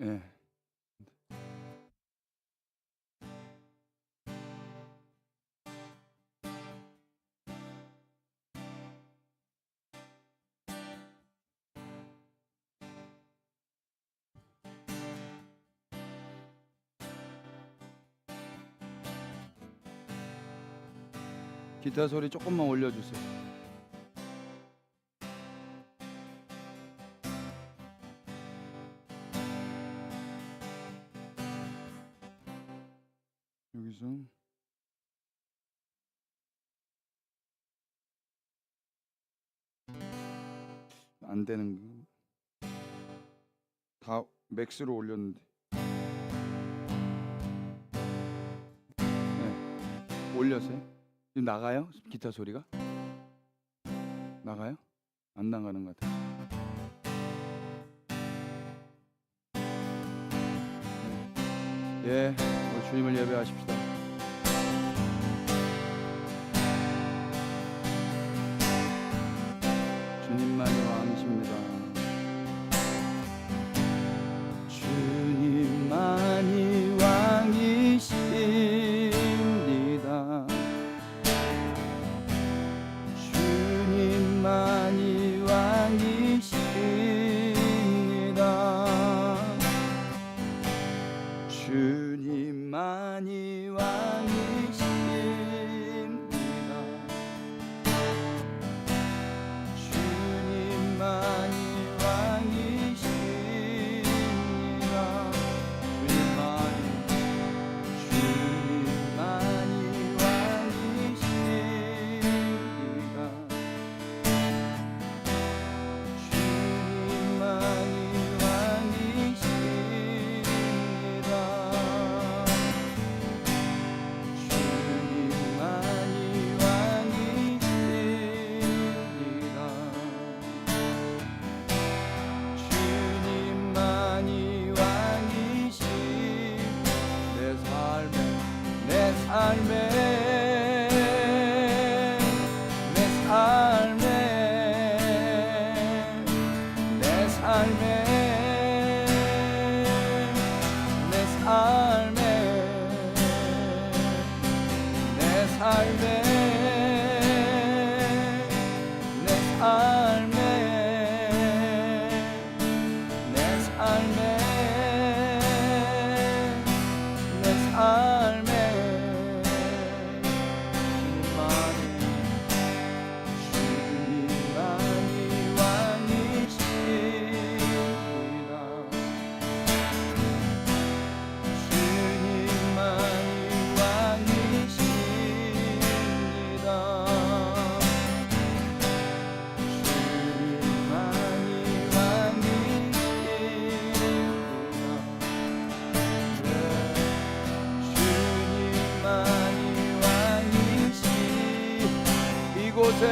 예. 기타 소리 조금만 올려주세요. 여기서 안 되는 거. 다 맥스로 올렸는데. 네. 올렸어요? 지금 나가요? 기타 소리가? 나가요? 안 나가는 것 같아요. 예, 주님을 예배하십시다. 주님만이 왕이십니다. 주님만이 왕이십니다. 주님만이 왕이십니다. 주님만이 왕이십니다. 주님만이 왕이십니다. 주님만이 왕이십니다. 주님만이 왕이십니다. 주님만이 왕이십니다. 주님만이 왕이십 내 삶에 내 삶에 내 삶에 내 삶에 내 삶에 내 삶에 내 삶에 내 삶에 주님만이 왕이십니다. 주님만이 왕이십니다. 주님만이 왕이십니다. 이곳에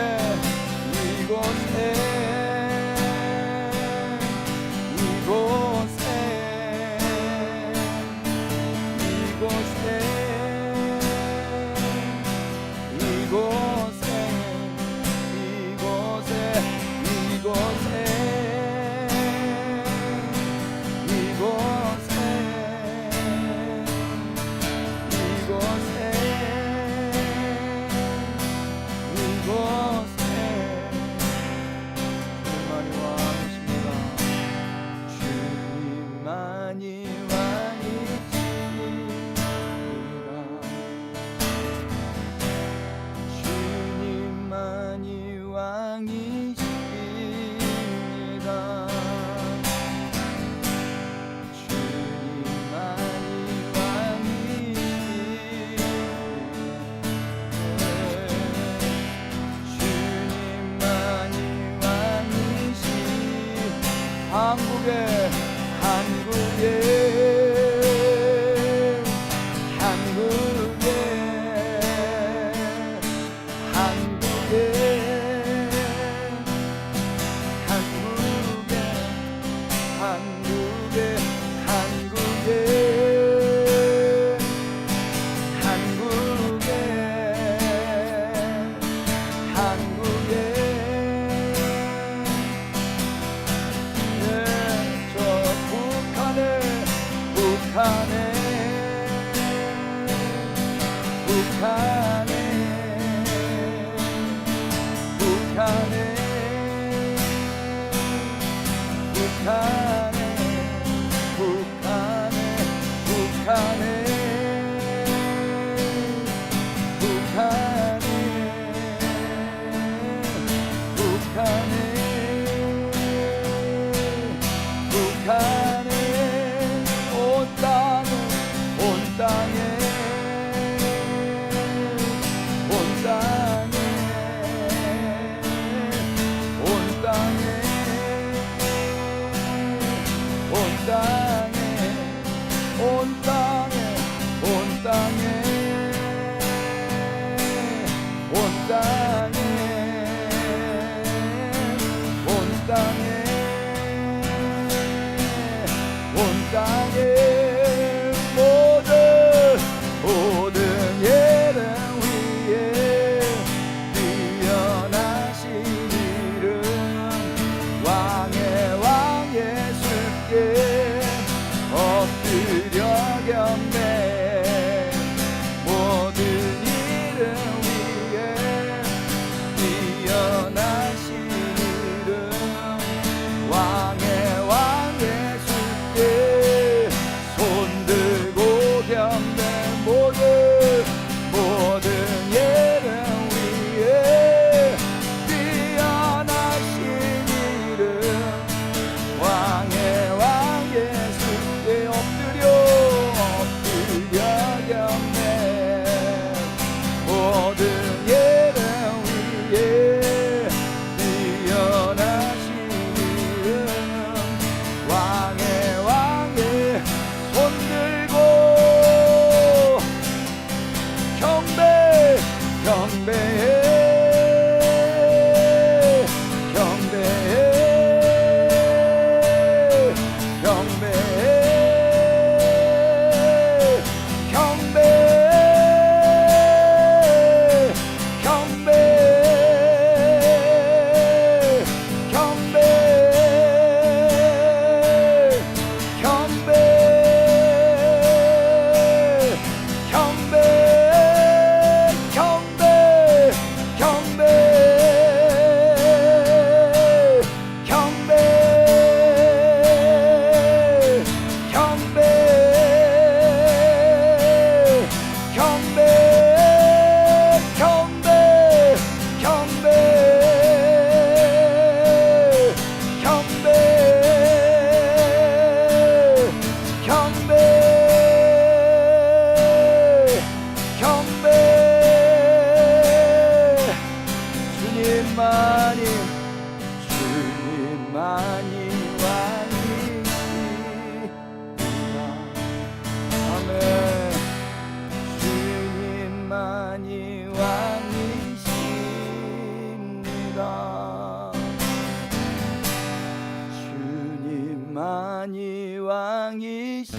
주님만이 왕이시니라.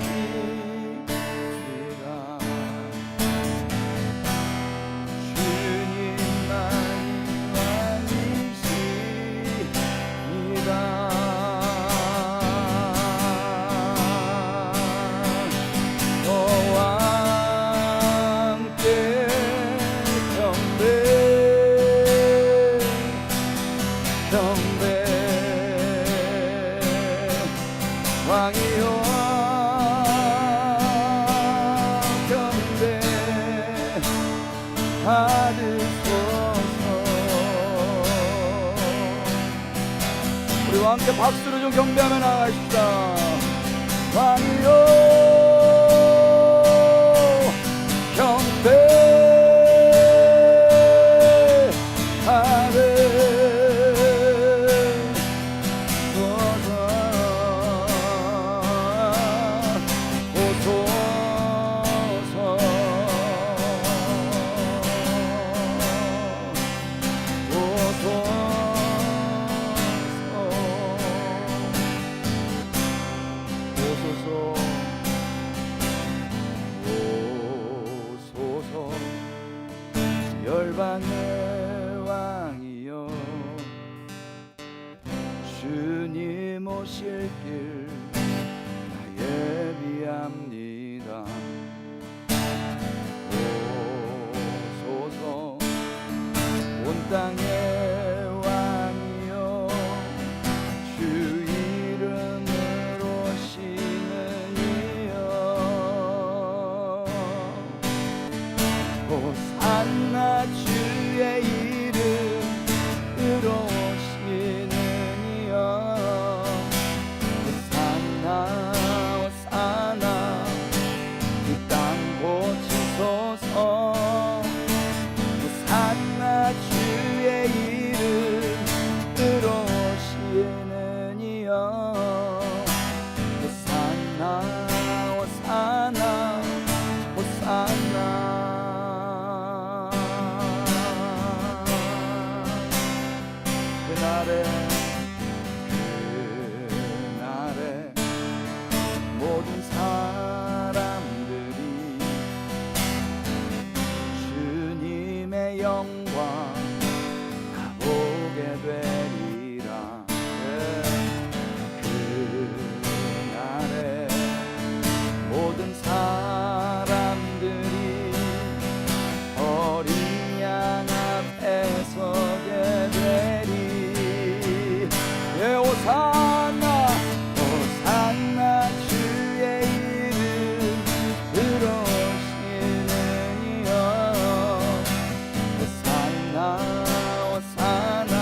주님만이 왕이시니라. 너와 함께 경배 경배 왕이여 경배 받으소서. 우리와 함께 박수로 좀 경배하며 나가십시다. 왕이여 경배 열방의 왕이여 주님 오실 길 예비합니다. 오소서 온 땅의 왕이여 주 이름으로 오시는 이여 호산나 주의 이름으로 오시는 이여 호산나 호산나 이 땅 고치소서. 호산나 주의 이름으로 오시는 이여 호산나 호산나 호산나. 그날에 모든 사람들이 주님의 영광 다 보게 되리라. 그날에 모든 사람들이 어린 양 앞에 서게 되리. 호산나 호산나 주의 이름으로 오시는 이여 호산나 호산나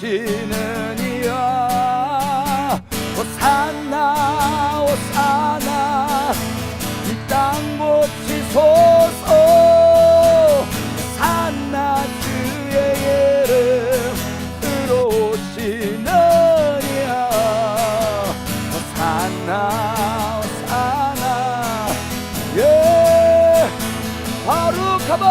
오시는 이여 호산나 호산나 이 땅 고치소서 호산나 주의 이름으로 오시는 이여 호산나 호산나 예 바루카바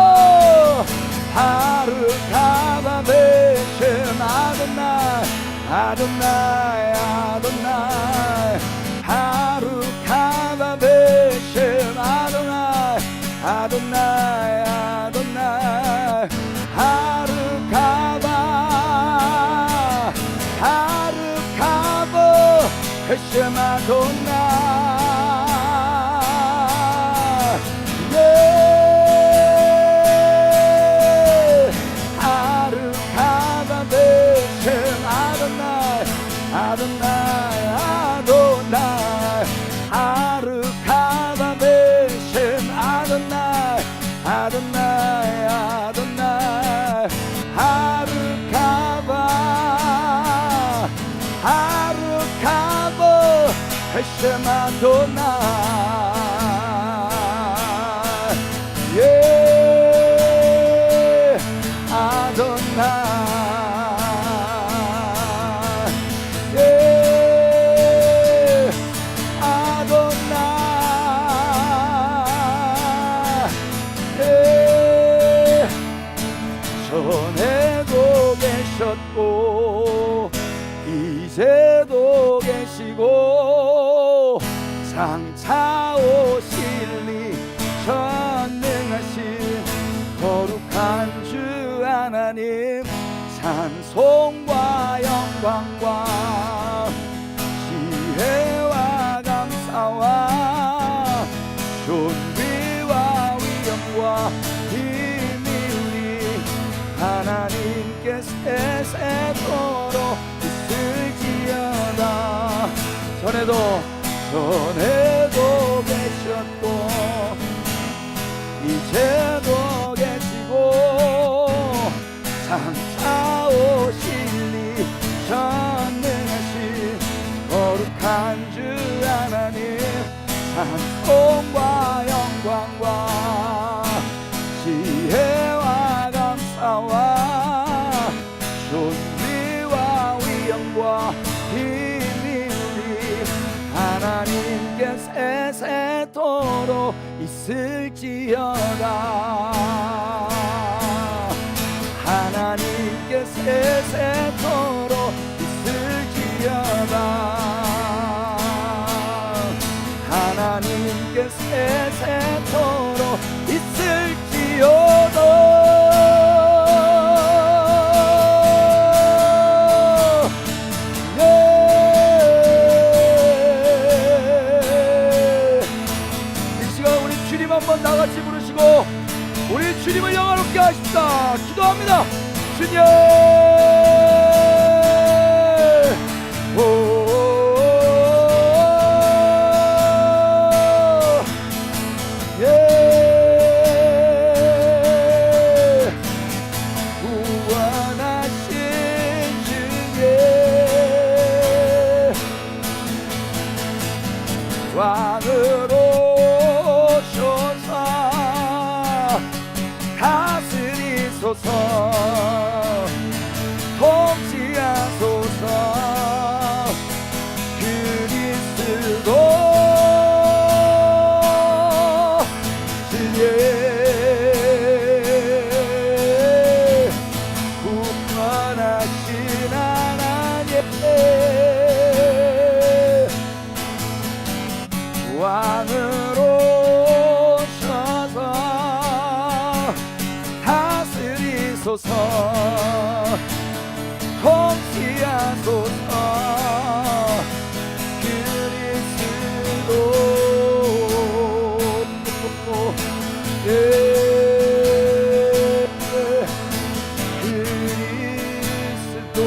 바루카바 베셈 아도나이 아도나이 아도나이 바루카바 베셈 아도나이 아도나이 아도나이 바루카바 바루카바 베셈 아도나이 예 바루카바 베셈 아도나이 아도나이 아도나이 바루카바 베셈 아도나이 아도나이 아도나이 바루카바 바루카바 베셈 아도나이 예 아도나이 예 아도나이 예 전에도 계셨고 이제도 계시고 장차 오실리 전능하신 거룩한 주 하나님 찬송과 영광과 지혜와 감사와 존귀와 위엄과 비밀이 하나님께 세세토록 있을지어다 전에도 계셨고 이제도 계시고 장차 오실리 전능하신 거룩한 주 하나님 찬송과 영광과 지혜와 감사와 존귀와 위엄과 비밀이 하나님께 세세토록 있을지어다 하나님께 세세토록 있을지어다 하나님께 세세토록 있을지어다 한번 다같이 부르시고 우리 주님을 영화롭게 하십시다. 기도합니다. 주님 구원하신 주의 왕으로 다스리소서 통치하소서 그리스도 주의 구원하신 하나님 왕으로 다스리소서 통치하소서 그리스도 그리스도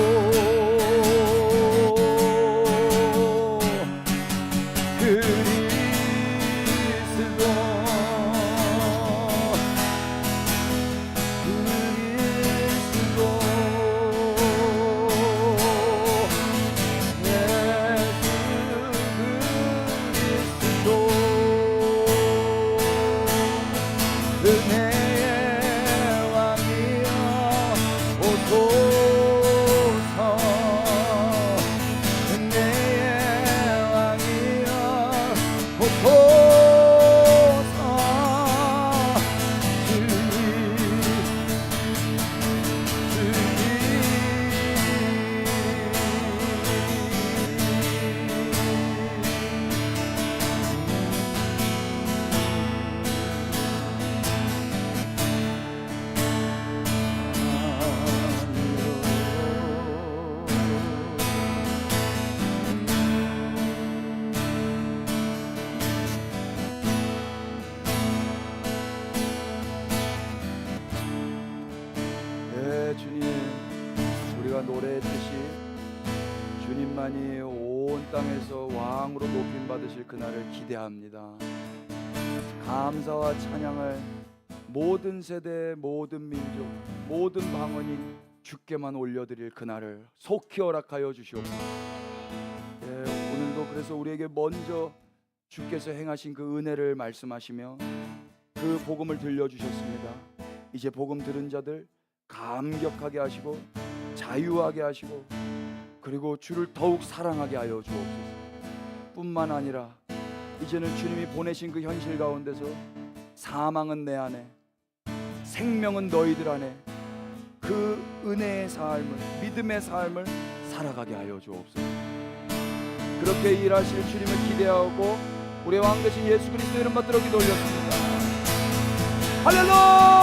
노래했듯이 주님만이 온 땅에서 왕으로 높임 받으실 그날을 기대합니다. 감사와 찬양을 모든 세대, 모든 민족, 모든 방언이 주께만 올려드릴 그날을 속히 허락하여 주시옵소서. 오늘도 그래서 우리에게 먼저 주께서 행하신 그 은혜를 말씀하시며 그 복음을 들려주셨습니다. 이제 복음 들은 자들 감격하게 하시고 자유하게 하시고 그리고 주를 더욱 사랑하게 하여 주옵소서. 뿐만 아니라 이제는 주님이 보내신 그 현실 가운데서 사망은 내 안에, 생명은 너희들 안에, 그 은혜의 삶을, 믿음의 삶을 살아가게 하여 주옵소서. 그렇게 일하실 주님을 기대하고 우리의 왕 되신 예수 그리스도의 이름 받들어 기도 올렸습니다. 할렐루야.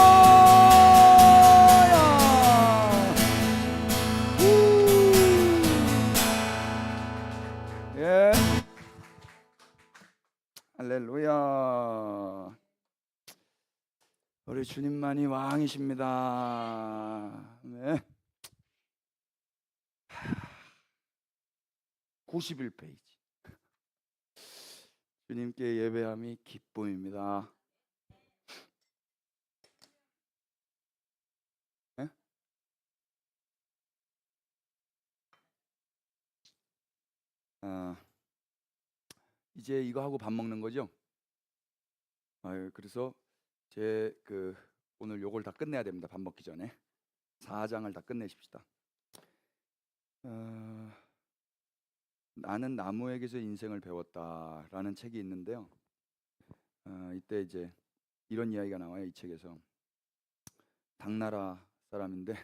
예. 할렐루야. 우리 주님만이 왕이십니다. 네. 91페이지. 주님께 예배함이 기쁨입니다. 네? 이제 이거 하고 밥 먹는 거죠? 그래서 오늘 요걸 다 끝내야 됩니다. 밥 먹기 전에 4장을 다 끝내십시다. 나는 나무에게서 인생을 배웠다라는 책이 있는데요. 이때 이제 이런 이야기가 나와요. 이 책에서 당나라 사람인데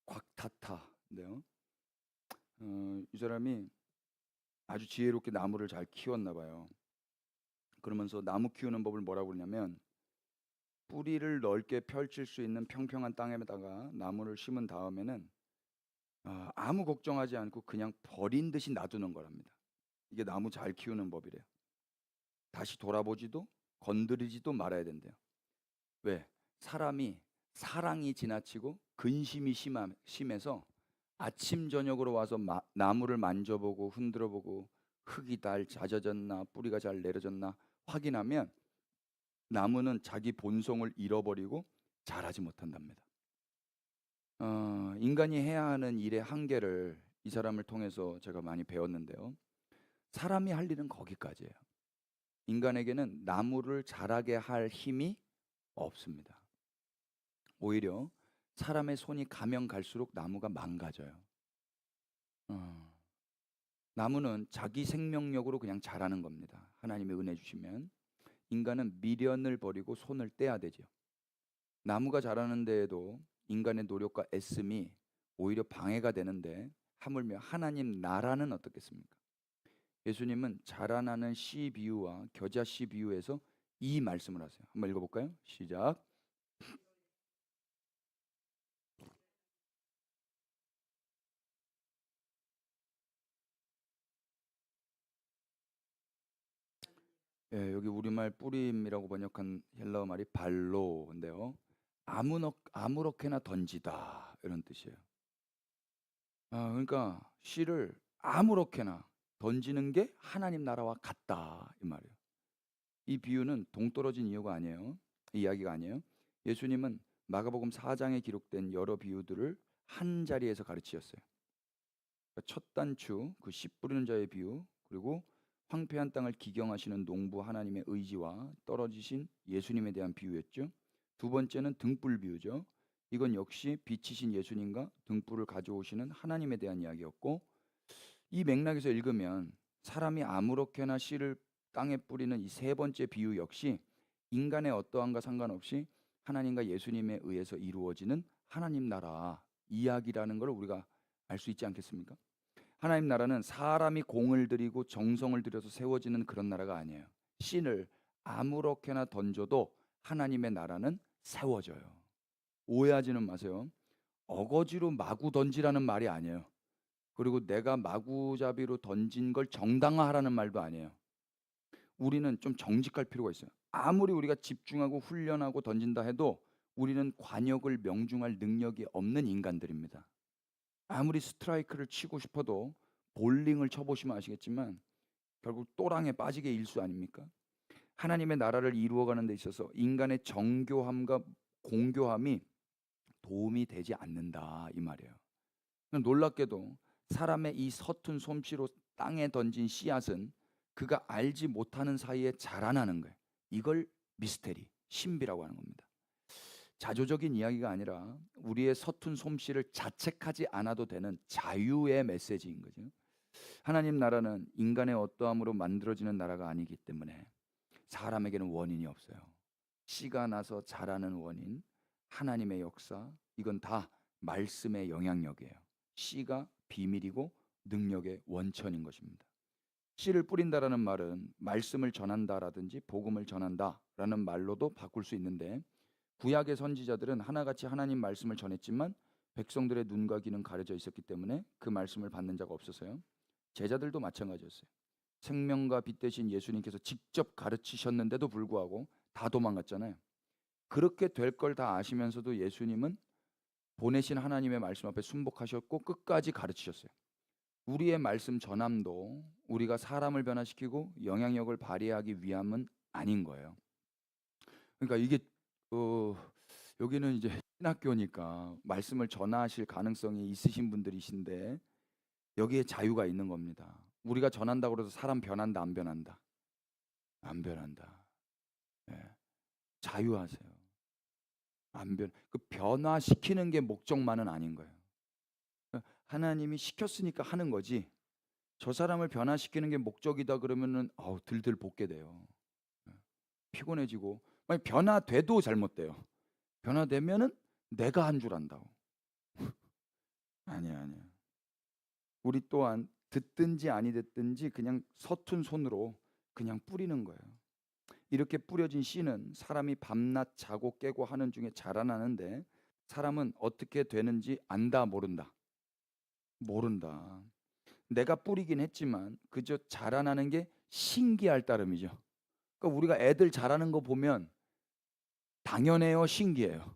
곽타타인데요. 이 사람이 아주 지혜롭게 나무를 잘 키웠나 봐요. 그러면서 나무 키우는 법을 뭐라고 그러냐면 뿌리를 넓게 펼칠 수 있는 평평한 땅에다가 나무를 심은 다음에는 아무 걱정하지 않고 그냥 버린 듯이 놔두는 거랍니다. 이게 나무 잘 키우는 법이래요. 다시 돌아보지도 건드리지도 말아야 된대요. 왜? 사람이 사랑이 지나치고 근심이 심해서 아침 저녁으로 와서 나무를 만져보고 흔들어보고 흙이 잘 잦아졌나 뿌리가 잘 내려졌나 확인하면 나무는 자기 본성을 잃어버리고 자라지 못한답니다. 인간이 해야 하는 일의 한계를 이 사람을 통해서 제가 많이 배웠는데요. 사람이 할 일은 거기까지예요. 인간에게는 나무를 자라게 할 힘이 없습니다. 오히려 사람의 손이 가면 갈수록 나무가 망가져요. 나무는 자기 생명력으로 그냥 자라는 겁니다. 하나님의 은혜 주시면. 인간은 미련을 버리고 손을 떼야 되죠. 나무가 자라는 데에도 인간의 노력과 애씀이 오히려 방해가 되는데 하물며 하나님 나라는 어떻겠습니까? 예수님은 자라나는 씨 비유와 겨자 씨 비유에서 이 말씀을 하세요. 한번 읽어볼까요? 시작. 여기 우리말 뿌림이라고 번역한 헬라어 말이 발로인데요. 아무렇게나 던지다 이런 뜻이에요. 그러니까 씨를 아무렇게나 던지는 게 하나님 나라와 같다 이 말이에요. 이 비유는 동떨어진 이유가 아니에요. 이야기가 아니에요. 예수님은 마가복음 4장에 기록된 여러 비유들을 한 자리에서 가르치셨어요. 첫 단추, 그 씨 뿌리는 자의 비유, 그리고 황폐한 땅을 기경하시는 농부 하나님의 의지와 떨어지신 예수님에 대한 비유였죠. 두 번째는 등불 비유죠. 이건 역시 빛이신 예수님과 등불을 가져오시는 하나님에 대한 이야기였고, 이 맥락에서 읽으면 사람이 아무렇게나 씨를 땅에 뿌리는 이 세 번째 비유 역시 인간의 어떠함과 상관없이 하나님과 예수님에 의해서 이루어지는 하나님 나라 이야기라는 걸 우리가 알 수 있지 않겠습니까? 하나님 나라는 사람이 공을 들이고 정성을 들여서 세워지는 그런 나라가 아니에요. 씨를 아무렇게나 던져도 하나님의 나라는 세워져요. 오해하지는 마세요. 어거지로 마구 던지라는 말이 아니에요. 그리고 내가 마구잡이로 던진 걸 정당화하라는 말도 아니에요. 우리는 좀 정직할 필요가 있어요. 아무리 우리가 집중하고 훈련하고 던진다 해도 우리는 관역을 명중할 능력이 없는 인간들입니다. 아무리 스트라이크를 치고 싶어도 볼링을 쳐보시면 아시겠지만 결국 또랑에 빠지게 일수 아닙니까? 하나님의 나라를 이루어가는 데 있어서 인간의 정교함과 공교함이 도움이 되지 않는다 이 말이에요. 놀랍게도 사람의 이 서툰 솜씨로 땅에 던진 씨앗은 그가 알지 못하는 사이에 자라나는 거예요. 이걸 미스테리, 신비라고 하는 겁니다. 자조적인 이야기가 아니라 우리의 서툰 솜씨를 자책하지 않아도 되는 자유의 메시지인 거죠. 하나님 나라는 인간의 어떠함으로 만들어지는 나라가 아니기 때문에 사람에게는 원인이 없어요. 씨가 나서 자라는 원인, 하나님의 역사, 이건 다 말씀의 영향력이에요. 씨가 비밀이고 능력의 원천인 것입니다. 씨를 뿌린다라는 말은 말씀을 전한다라든지 복음을 전한다라는 말로도 바꿀 수 있는데, 구약의 선지자들은 하나같이 하나님 말씀을 전했지만 백성들의 눈과 귀는 가려져 있었기 때문에 그 말씀을 받는 자가 없어서요. 제자들도 마찬가지였어요. 생명과 빛 대신 예수님께서 직접 가르치셨는데도 불구하고 다 도망갔잖아요. 그렇게 될 걸 다 아시면서도 예수님은 보내신 하나님의 말씀 앞에 순복하셨고 끝까지 가르치셨어요. 우리의 말씀 전함도 우리가 사람을 변화시키고 영향력을 발휘하기 위함은 아닌 거예요. 그러니까 이게 여기는 이제 신학교니까 말씀을 전하실 가능성이 있으신 분들이신데 여기에 자유가 있는 겁니다. 우리가 전한다고 해서 사람 변한다 안 변한다? 안 변한다. 예. 자유하세요. 안 그 변화시키는 게 목적만은 아닌 거예요. 하나님이 시켰으니까 하는 거지. 저 사람을 변화시키는 게 목적이다 그러면은 들들 볶게 돼요. 예. 피곤해지고 만약 변화돼도 잘못돼요. 변화되면은 내가 한 줄 안다고. 아니야. 우리 또한 듣든지 아니 듣든지 그냥 서툰 손으로 그냥 뿌리는 거예요. 이렇게 뿌려진 씨는 사람이 밤낮 자고 깨고 하는 중에 자라나는데 사람은 어떻게 되는지 안다 모른다. 모른다. 내가 뿌리긴 했지만 그저 자라나는 게 신기할 따름이죠. 그러니까 우리가 애들 자라는 거 보면 당연해요, 신기해요.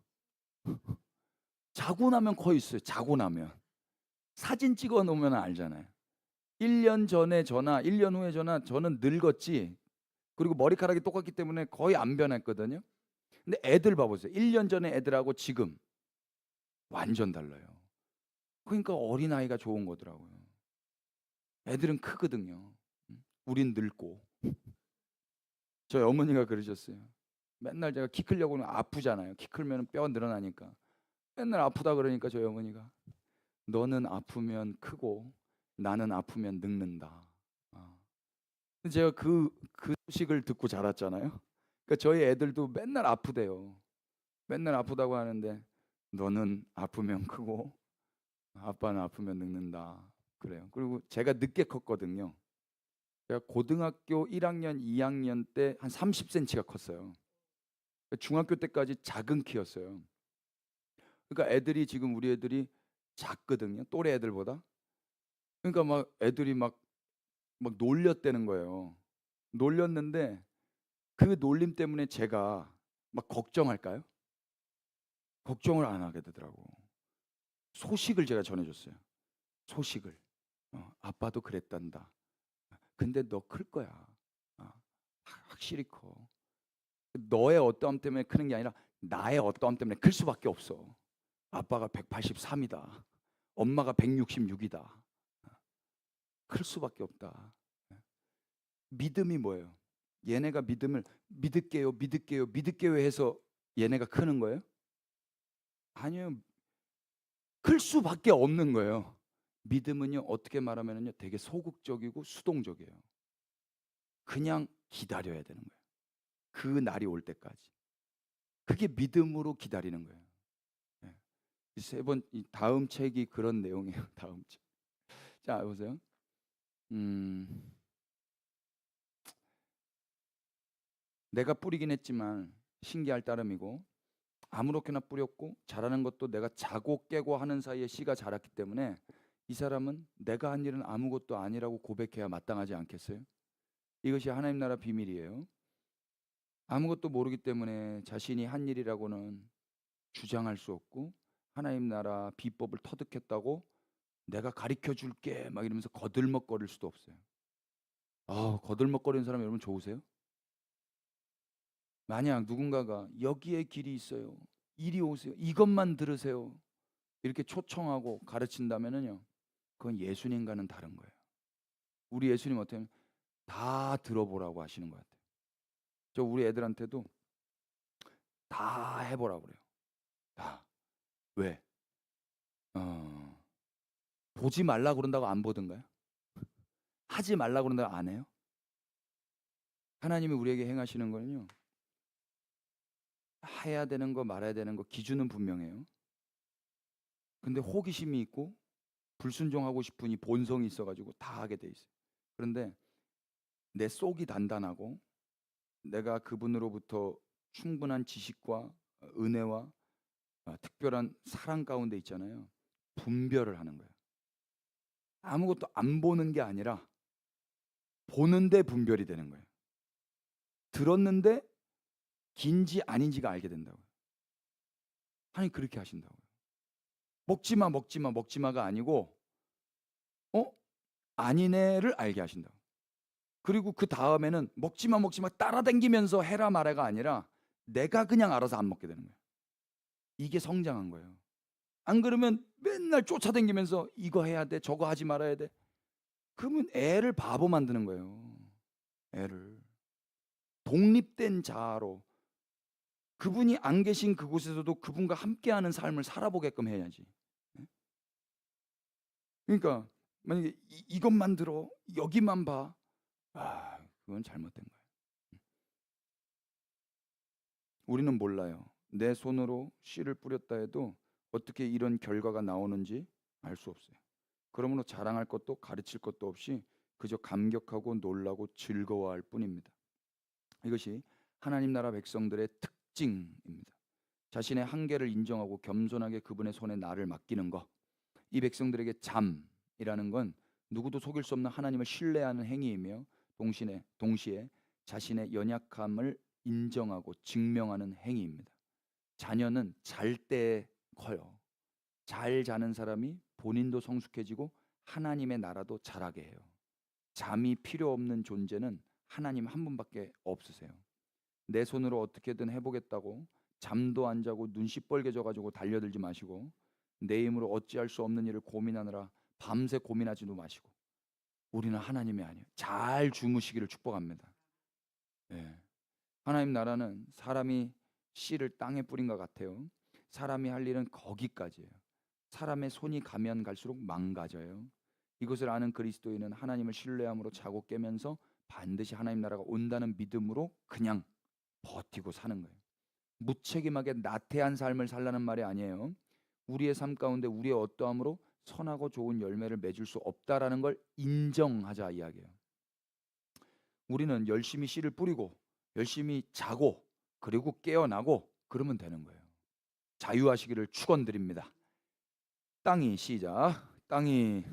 자고 나면 커 있어요. 자고 나면. 사진 찍어 놓으면 알잖아요. 1년 전에 저나 1년 후에 저나 저는 늙었지. 그리고 머리카락이 똑같기 때문에 거의 안 변했거든요. 근데 애들 봐보세요. 1년 전에 애들하고 지금 완전 달라요. 그러니까 어린아이가 좋은 거더라고요. 애들은 크거든요. 우린 늙고. 저희 어머니가 그러셨어요. 맨날 제가 키 크려고는 아프잖아요. 키 크면 뼈가 늘어나니까. 맨날 아프다 그러니까 저희 어머니가 너는 아프면 크고 나는 아프면 늙는다. 제가 그 소식을 듣고 자랐잖아요. 그러니까 저희 애들도 맨날 아프대요. 맨날 아프다고 하는데 너는 아프면 크고 아빠는 아프면 늙는다. 그래요. 그리고 제가 늦게 컸거든요. 제가 고등학교 1학년, 2학년 때 한 30cm가 컸어요. 중학교 때까지 작은 키였어요. 그러니까 애들이 지금 우리 애들이 작거든요. 또래 애들보다. 그러니까 막 애들이 막 놀렸다는 거예요. 놀렸는데 그 놀림 때문에 제가 막 걱정할까요? 걱정을 안 하게 되더라고. 소식을 제가 전해줬어요. 소식을. 아빠도 그랬단다. 근데 너 클 거야. 어, 확실히 커. 너의 어떠함 때문에 크는 게 아니라 나의 어떠함 때문에 클 수밖에 없어. 아빠가 183이다. 엄마가 166이다. 클 수밖에 없다. 믿음이 뭐예요? 얘네가 믿음을 믿을게요 해서 얘네가 크는 거예요? 아니요. 클 수밖에 없는 거예요. 믿음은요, 어떻게 말하면요, 되게 소극적이고 수동적이에요. 그냥 기다려야 되는 거예요. 그 날이 올 때까지. 그게 믿음으로 기다리는 거예요. 예. 이 다음 책이 그런 내용이에요. 다음 책. 자, 보세요. 내가 뿌리긴 했지만 신기할 따름이고 아무렇게나 뿌렸고 자라는 것도 내가 자고 깨고 하는 사이에 씨가 자랐기 때문에 이 사람은 내가 한 일은 아무것도 아니라고 고백해야 마땅하지 않겠어요? 이것이 하나님 나라 비밀이에요. 아무것도 모르기 때문에 자신이 한 일이라고는 주장할 수 없고 하나님 나라 비법을 터득했다고 내가 가르쳐 줄게 막 이러면서 거들먹거릴 수도 없어요. 거들먹거리는 사람 여러분 좋으세요? 만약 누군가가 여기에 길이 있어요. 이리 오세요. 이것만 들으세요. 이렇게 초청하고 가르친다면은요. 그건 예수님과는 다른 거예요. 우리 예수님 어떻게 하면 다 들어보라고 하시는 것 같아요. 저 우리 애들한테도 다 해보라고 그래요. 다. 왜? 어, 보지 말라 그런다고 안 보던가요? 하지 말라 그런다고 안 해요? 하나님이 우리에게 행하시는 거는요. 해야 되는 거 말아야 되는 거 기준은 분명해요. 근데 호기심이 있고 불순종하고 싶은 이 본성이 있어가지고 다 하게 돼 있어요. 그런데 내 속이 단단하고 내가 그분으로부터 충분한 지식과 은혜와 특별한 사랑 가운데 있잖아요. 분별을 하는 거예요. 아무것도 안 보는 게 아니라 보는데 분별이 되는 거예요. 들었는데 긴지 아닌지가 알게 된다고요. 하나님 그렇게 하신다고요. 먹지마 먹지마 먹지마가 아니고 아니네를 알게 하신다고. 그리고 그 다음에는 먹지마 먹지마 따라다니면서 해라 말아가 아니라 내가 그냥 알아서 안 먹게 되는 거예요. 이게 성장한 거예요. 안 그러면 맨날 쫓아다니면서 이거 해야 돼 저거 하지 말아야 돼. 그러면 애를 바보 만드는 거예요. 애를 독립된 자아로 그분이 안 계신 그곳에서도 그분과 함께하는 삶을 살아보게끔 해야지. 그러니까 만약에 이것만 들어 여기만 봐. 그건 잘못된 거예요. 우리는 몰라요. 내 손으로 씨를 뿌렸다 해도 어떻게 이런 결과가 나오는지 알 수 없어요. 그러므로 자랑할 것도 가르칠 것도 없이 그저 감격하고 놀라고 즐거워할 뿐입니다. 이것이 하나님 나라 백성들의 특징입니다. 자신의 한계를 인정하고 겸손하게 그분의 손에 나를 맡기는 것. 이 백성들에게 잠이라는 건 누구도 속일 수 없는 하나님을 신뢰하는 행위이며 동시에 자신의 연약함을 인정하고 증명하는 행위입니다. 자녀는 잘 때 커요. 잘 자는 사람이 본인도 성숙해지고 하나님의 나라도 자라게 해요. 잠이 필요 없는 존재는 하나님 한 분밖에 없으세요. 내 손으로 어떻게든 해보겠다고 잠도 안 자고 눈 시뻘개져 가지고 달려들지 마시고 내 힘으로 어찌할 수 없는 일을 고민하느라 밤새 고민하지도 마시고 우리는 하나님이 아니에요. 잘 주무시기를 축복합니다. 예. 하나님 나라는 사람이 씨를 땅에 뿌린 것 같아요. 사람이 할 일은 거기까지예요. 사람의 손이 가면 갈수록 망가져요. 이것을 아는 그리스도인은 하나님을 신뢰함으로 자고 깨면서 반드시 하나님 나라가 온다는 믿음으로 그냥 버티고 사는 거예요. 무책임하게 나태한 삶을 살라는 말이 아니에요. 우리의 삶 가운데 우리의 어떠함으로 선하고 좋은 열매를 맺을 수 없다라는 걸 인정하자 이야기예요. 우리는 열심히 씨를 뿌리고 열심히 자고 그리고 깨어나고 그러면 되는 거예요. 자유하시기를 축원드립니다. 땅이 시작. 땅이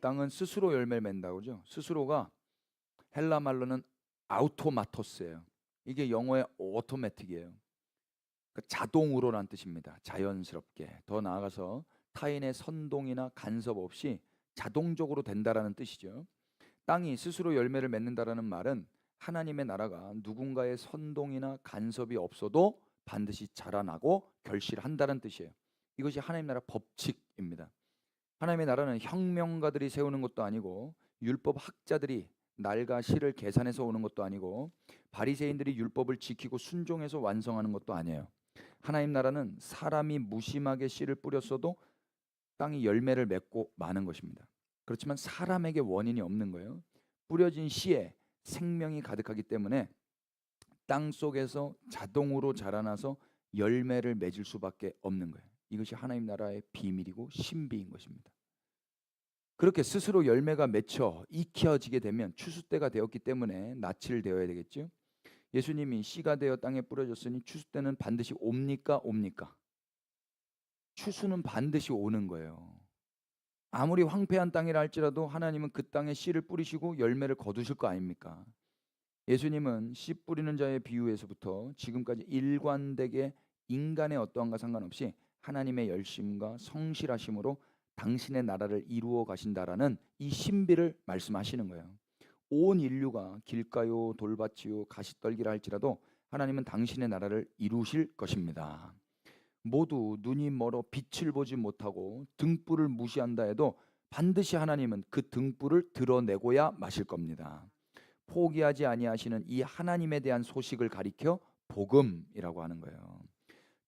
땅은 스스로 열매를 맺는다고 그러죠. 스스로가 헬라 말로는 아우토마토스예요. 이게 영어의 오토매틱이에요. 그러니까 자동으로란 뜻입니다. 자연스럽게. 더 나아가서 타인의 선동이나 간섭 없이 자동적으로 된다라는 뜻이죠. 땅이 스스로 열매를 맺는다라는 말은 하나님의 나라가 누군가의 선동이나 간섭이 없어도 반드시 자라나고 결실한다는 뜻이에요. 이것이 하나님 나라 법칙입니다. 하나님의 나라는 혁명가들이 세우는 것도 아니고 율법 학자들이 날과 시를 계산해서 오는 것도 아니고 바리새인들이 율법을 지키고 순종해서 완성하는 것도 아니에요. 하나님 나라는 사람이 무심하게 씨를 뿌렸어도 땅이 열매를 맺고 마는 것입니다. 그렇지만 사람에게 원인이 없는 거예요. 뿌려진 씨에 생명이 가득하기 때문에 땅 속에서 자동으로 자라나서 열매를 맺을 수밖에 없는 거예요. 이것이 하나님 나라의 비밀이고 신비인 것입니다. 그렇게 스스로 열매가 맺혀 익혀지게 되면 추수 때가 되었기 때문에 낯을 되어야 되겠죠. 예수님이 씨가 되어 땅에 뿌려졌으니 추수 때는 반드시 옵니까? 옵니까? 추수는 반드시 오는 거예요. 아무리 황폐한 땅이라 할지라도 하나님은 그 땅에 씨를 뿌리시고 열매를 거두실 거 아닙니까? 예수님은 씨 뿌리는 자의 비유에서부터 지금까지 일관되게 인간의 어떠함과 상관없이 하나님의 열심과 성실하심으로 당신의 나라를 이루어 가신다라는 이 신비를 말씀하시는 거예요. 온 인류가 길가요 돌밭이요 가시떨기라 할지라도 하나님은 당신의 나라를 이루실 것입니다. 모두 눈이 멀어 빛을 보지 못하고 등불을 무시한다 해도 반드시 하나님은 그 등불을 드러내고야 마실 겁니다. 포기하지 아니하시는 이 하나님에 대한 소식을 가리켜 복음이라고 하는 거예요.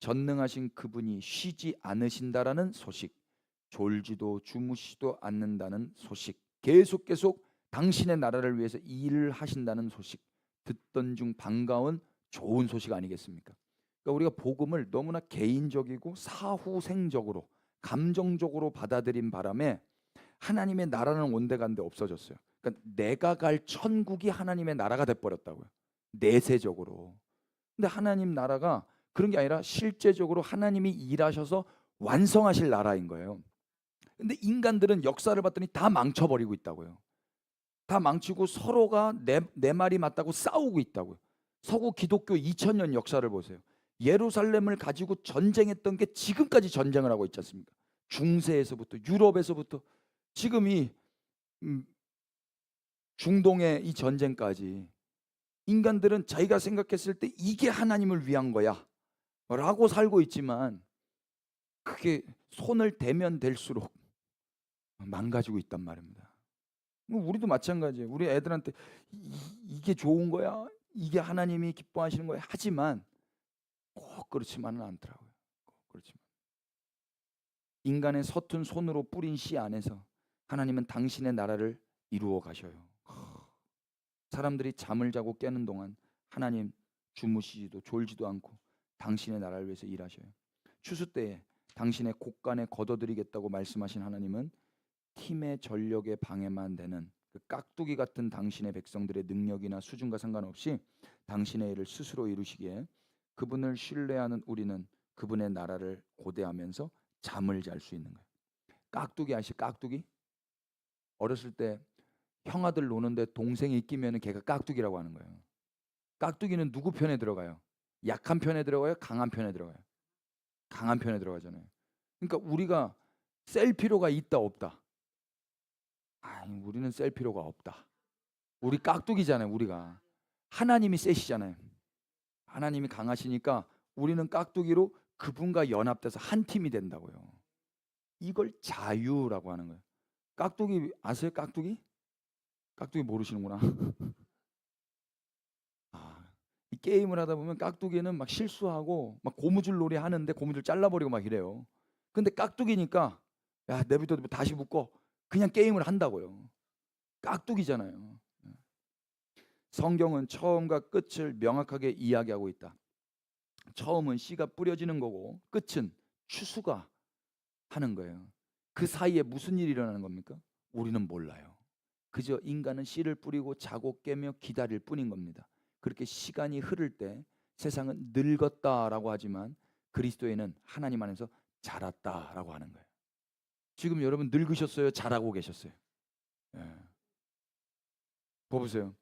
전능하신 그분이 쉬지 않으신다라는 소식, 졸지도 주무시지도 않는다는 소식, 계속 당신의 나라를 위해서 일을 하신다는 소식, 듣던 중 반가운 좋은 소식 아니겠습니까? 그러니까 우리가 복음을 너무나 개인적이고 사후생적으로 감정적으로 받아들인 바람에 하나님의 나라는 온데간데 없어졌어요. 그러니까 내가 갈 천국이 하나님의 나라가 돼버렸다고요. 내세적으로. 근데 하나님 나라가 그런 게 아니라 실제적으로 하나님이 일하셔서 완성하실 나라인 거예요. 근데 인간들은 역사를 봤더니 다 망쳐버리고 있다고요. 다 망치고 서로가 내 말이 맞다고 싸우고 있다고요. 서구 기독교 2000년 역사를 보세요. 예루살렘을 가지고 전쟁했던 게 지금까지 전쟁을 하고 있지 않습니까? 중세에서부터 유럽에서부터 지금 이 중동의 이 전쟁까지 인간들은 자기가 생각했을 때 이게 하나님을 위한 거야 라고 살고 있지만 그게 손을 대면 될수록 망가지고 있단 말입니다. 우리도 마찬가지예요. 우리 애들한테 이게 좋은 거야, 이게 하나님이 기뻐하시는 거야 하지만 꼭 그렇지만은 않더라고요. 꼭 그렇지만 인간의 서툰 손으로 뿌린 씨 안에서 하나님은 당신의 나라를 이루어 가셔요. 사람들이 잠을 자고 깨는 동안 하나님 주무시지도 졸지도 않고 당신의 나라를 위해서 일하셔요. 추수 때에 당신의 곡간에 걷어들이겠다고 말씀하신 하나님은 팀의 전력에 방해만 되는 그 깍두기 같은 당신의 백성들의 능력이나 수준과 상관없이 당신의 일을 스스로 이루시기에 그분을 신뢰하는 우리는 그분의 나라를 고대하면서 잠을 잘 수 있는 거예요. 깍두기 아시 깍두기? 어렸을 때 형아들 노는데 동생이 끼면은 걔가 깍두기라고 하는 거예요. 깍두기는 누구 편에 들어가요? 약한 편에 들어가요? 강한 편에 들어가요? 강한 편에 들어가잖아요. 그러니까 우리가 셀 필요가 있다 없다? 아니, 우리는 셀 필요가 없다. 우리 깍두기잖아요. 우리가 하나님이 세시잖아요. 하나님이 강하시니까 우리는 깍두기로 그분과 연합돼서 한 팀이 된다고요. 이걸 자유라고 하는 거예요. 깍두기 아세요? 깍두기? 깍두기 모르시는구나. 아, 이 게임을 하다 보면 깍두기는 막 실수하고 막 고무줄 놀이 하는데 고무줄 잘라버리고 막 이래요. 근데 깍두기니까 야 내부터 다시 묶어 그냥 게임을 한다고요. 깍두기잖아요. 성경은 처음과 끝을 명확하게 이야기하고 있다. 처음은 씨가 뿌려지는 거고 끝은 추수가 하는 거예요. 그 사이에 무슨 일이 일어나는 겁니까? 우리는 몰라요. 그저 인간은 씨를 뿌리고 자고 깨며 기다릴 뿐인 겁니다. 그렇게 시간이 흐를 때 세상은 늙었다라고 하지만 그리스도에는 하나님 안에서 자랐다라고 하는 거예요. 지금 여러분 늙으셨어요? 자라고 계셨어요? 예. 보세요.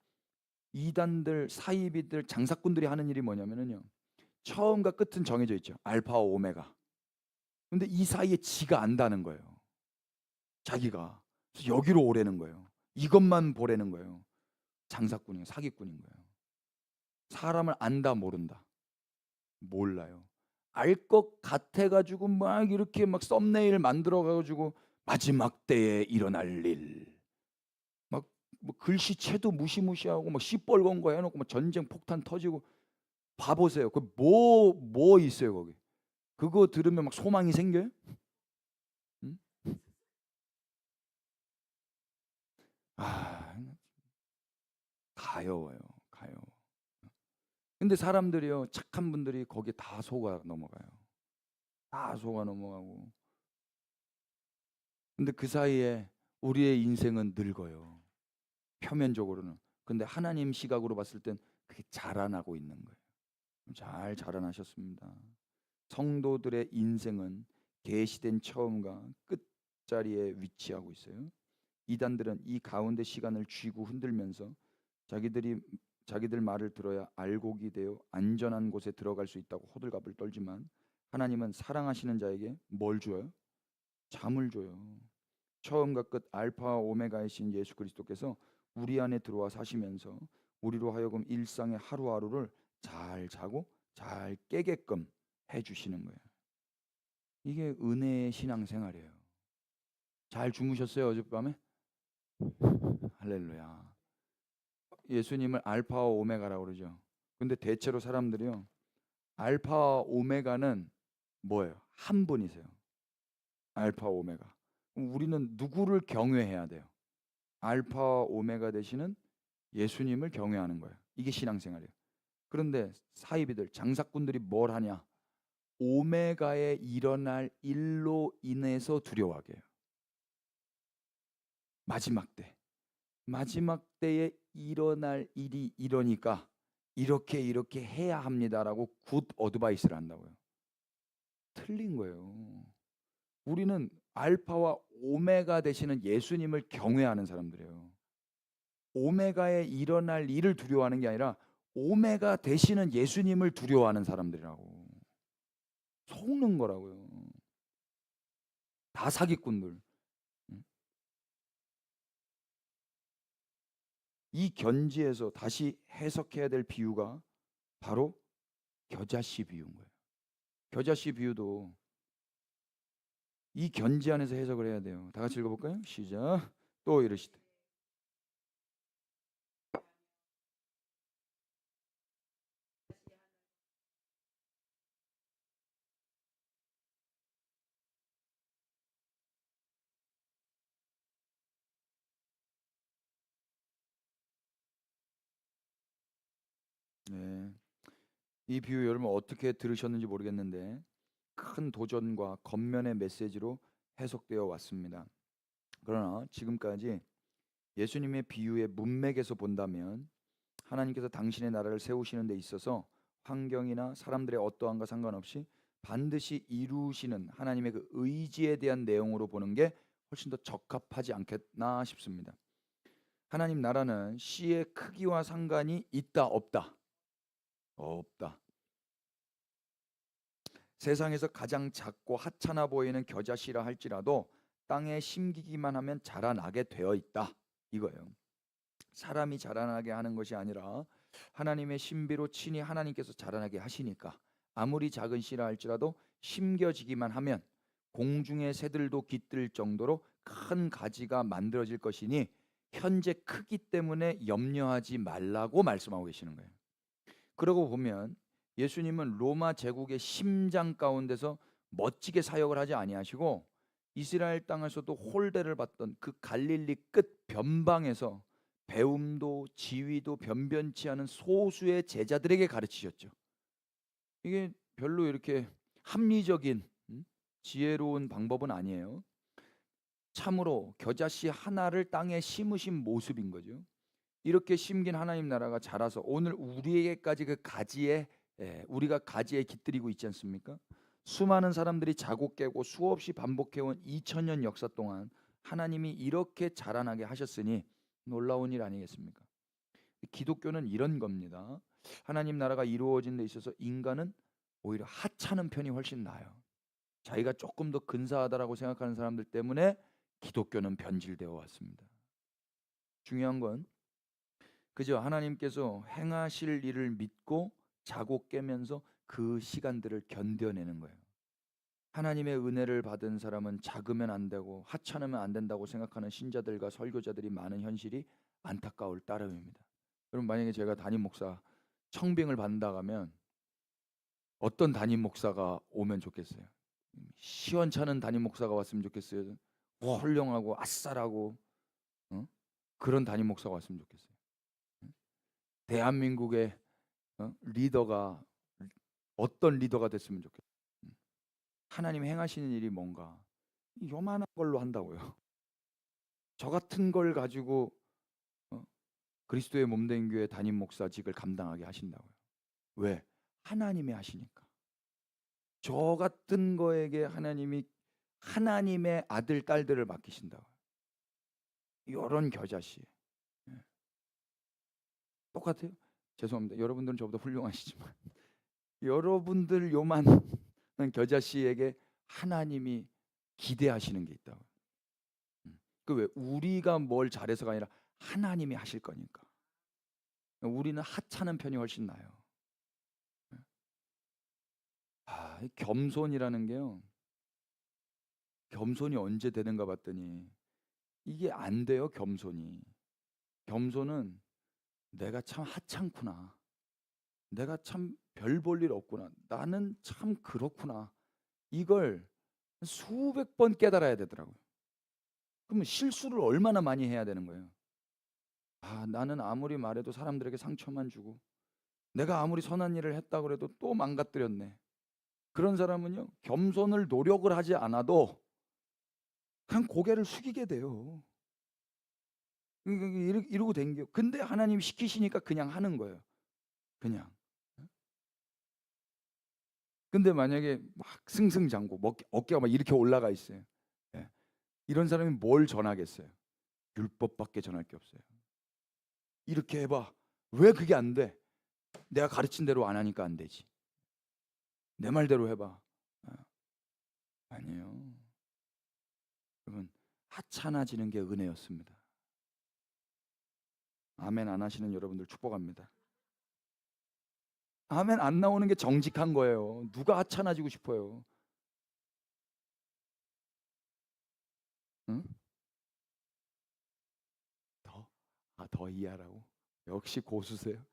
이단들, 사이비들, 장사꾼들이 하는 일이 뭐냐면요. 처음과 끝은 정해져 있죠. 알파와 오메가. 근데 이 사이에 지가 안다는 거예요. 자기가. 그래서 여기로 오라는 거예요. 이것만 보라는 거예요. 장사꾼이에요. 사기꾼인 거예요. 사람을 안다 모른다. 몰라요. 알 것 같아가지고 막 이렇게 막 썸네일 만들어가지고 마지막 때에 일어날 일. 뭐 글씨체도 무시무시하고 막 시뻘건 거 해놓고 막 전쟁 폭탄 터지고 봐보세요. 그 뭐 있어요 거기? 그거 들으면 막 소망이 생겨요? 응? 아 가여워요. 가여워. 근데 사람들이요 착한 분들이 거기에 다 속아 넘어가요. 다 속아 넘어가고. 근데 그 사이에 우리의 인생은 늙어요. 표면적으로는. 근데 하나님 시각으로 봤을 땐 그게 자라나고 있는 거예요. 잘 자라나셨습니다. 성도들의 인생은 계시된 처음과 끝 자리에 위치하고 있어요. 이단들은 이 가운데 시간을 쥐고 흔들면서 자기들 말을 들어야 알곡이 되어 안전한 곳에 들어갈 수 있다고 호들갑을 떨지만, 하나님은 사랑하시는 자에게 뭘 줘요? 잠을 줘요. 처음과 끝 알파와 오메가이신 예수 그리스도께서 우리 안에 들어와 사시면서 우리로 하여금 일상의 하루하루를 잘 자고 잘 깨게끔 해주시는 거예요. 이게 은혜의 신앙생활이에요. 잘 주무셨어요 어젯밤에? 할렐루야. 예수님을 알파와 오메가라고 그러죠. 근데 대체로 사람들이요, 알파와 오메가는 뭐예요? 한 분이세요. 알파 오메가. 우리는 누구를 경외해야 돼요? 알파와 오메가 되시는 예수님을 경외하는 거예요. 이게 신앙생활이에요. 그런데 사이비들, 장사꾼들이 뭘 하냐? 오메가에 일어날 일로 인해서 두려워하게 해요. 마지막 때에 일어날 일이 이러니까 이렇게 해야 합니다라고 굿 어드바이스를 한다고요. 틀린 거예요. 우리는 알파와 오메가 되시는 예수님을 경외하는 사람들이에요. 오메가에 일어날 일을 두려워하는 게 아니라 오메가 되시는 예수님을 두려워하는 사람들이라고. 속는 거라고요. 다 사기꾼들. 이 견지에서 다시 해석해야 될 비유가 바로 겨자씨 비유인 거예요. 겨자씨 비유도 이 견지 안에서 해석을 해야 돼요. 다 같이 읽어볼까요? 시작. 또 이르시되. 네. 이 비유 여러분 어떻게 들으셨는지 모르겠는데 큰 도전과 겉면의 메시지로 해석되어 왔습니다. 그러나 지금까지 예수님의 비유의 문맥에서 본다면 하나님께서 당신의 나라를 세우시는 데 있어서 환경이나 사람들의 어떠함과 상관없이 반드시 이루시는 하나님의 그 의지에 대한 내용으로 보는 게 훨씬 더 적합하지 않겠나 싶습니다. 하나님 나라는 씨의 크기와 상관이 있다 없다? 없다. 세상에서 가장 작고 하찮아 보이는 겨자씨라 할지라도 땅에 심기기만 하면 자라나게 되어 있다 이거예요. 사람이 자라나게 하는 것이 아니라 하나님의 신비로 친히 하나님께서 자라나게 하시니까 아무리 작은 씨라 할지라도 심겨지기만 하면 공중의 새들도 깃들 정도로 큰 가지가 만들어질 것이니 현재 크기 때문에 염려하지 말라고 말씀하고 계시는 거예요. 그러고 보면 예수님은 로마 제국의 심장 가운데서 멋지게 사역을 하지 아니하시고 이스라엘 땅에서도 홀대를 받던 그 갈릴리 끝 변방에서 배움도 지위도 변변치 않은 소수의 제자들에게 가르치셨죠. 이게 별로 이렇게 합리적인 지혜로운 방법은 아니에요. 참으로 겨자씨 하나를 땅에 심으신 모습인 거죠. 이렇게 심긴 하나님 나라가 자라서 오늘 우리에게까지 그 가지에 우리가 가지에 깃들이고 있지 않습니까? 수많은 사람들이 자고 깨고 수없이 반복해온 2000년 역사 동안 하나님이 이렇게 자라나게 하셨으니 놀라운 일 아니겠습니까? 기독교는 이런 겁니다. 하나님 나라가 이루어진 데 있어서 인간은 오히려 하찮은 편이 훨씬 나아요. 자기가 조금 더 근사하다라고 생각하는 사람들 때문에 기독교는 변질되어 왔습니다. 중요한 건 그저 하나님께서 행하실 일을 믿고 자고 깨면서 그 시간들을 견뎌내는 거예요. 하나님의 은혜를 받은 사람은 작으면 안 되고 하찮으면 안 된다고 생각하는 신자들과 설교자들이 많은 현실이 안타까울 따름입니다. 여러분 만약에 제가 담임 목사 청빙을 받는다 하면 어떤 담임 목사가 오면 좋겠어요? 시원찮은 담임 목사가 왔으면 좋겠어요? 훌륭하고 아싸라고 그런 담임 목사가 왔으면 좋겠어요. 대한민국의 리더가 어떤 리더가 됐으면 좋겠어요. 하나님 행하시는 일이 뭔가 요만한 걸로 한다고요. 저 같은 걸 가지고 그리스도의 몸된 교회 담임 목사직을 감당하게 하신다고요. 왜? 하나님이 하시니까. 저 같은 거에게 하나님이 하나님의 아들 딸들을 맡기신다고. 이런 겨자씨. 예. 똑같아요. 죄송합니다. 여러분들은 저보다 훌륭하시지만 여러분들 요만한 겨자씨에게 하나님이 기대하시는 게 있다고. 그 왜 우리가 뭘 잘해서가 아니라 하나님이 하실 거니까. 우리는 하찮은 편이 훨씬 나아요. 이 겸손이라는 게요. 겸손이 언제 되는가 봤더니 이게 안 돼요. 겸손이. 겸손은 내가 참 하찮구나. 내가 참 별 볼 일 없구나. 나는 참 그렇구나. 이걸 수백 번 깨달아야 되더라고요. 그러면 실수를 얼마나 많이 해야 되는 거예요. 나는 아무리 말해도 사람들에게 상처만 주고 내가 아무리 선한 일을 했다고 해도 또 망가뜨렸네. 그런 사람은요. 겸손을 노력을 하지 않아도 그냥 고개를 숙이게 돼요. 이러고 댕겨. 근데 하나님이 시키시니까 그냥 하는 거예요. 그냥. 근데 만약에 막 승승장구 어깨가 막 이렇게 올라가 있어요. 예. 이런 사람이 뭘 전하겠어요? 율법밖에 전할 게 없어요. 이렇게 해봐. 왜 그게 안 돼? 내가 가르친 대로 안 하니까 안 되지. 내 말대로 해봐. 아니에요. 여러분, 하찮아지는 게 은혜였습니다. 아멘 안 하시는 여러분들 축복합니다. 아멘 안 나오는 게 정직한 거예요. 누가 하찮아지고 싶어요? 응? 더 이해하라고? 역시 고수세요.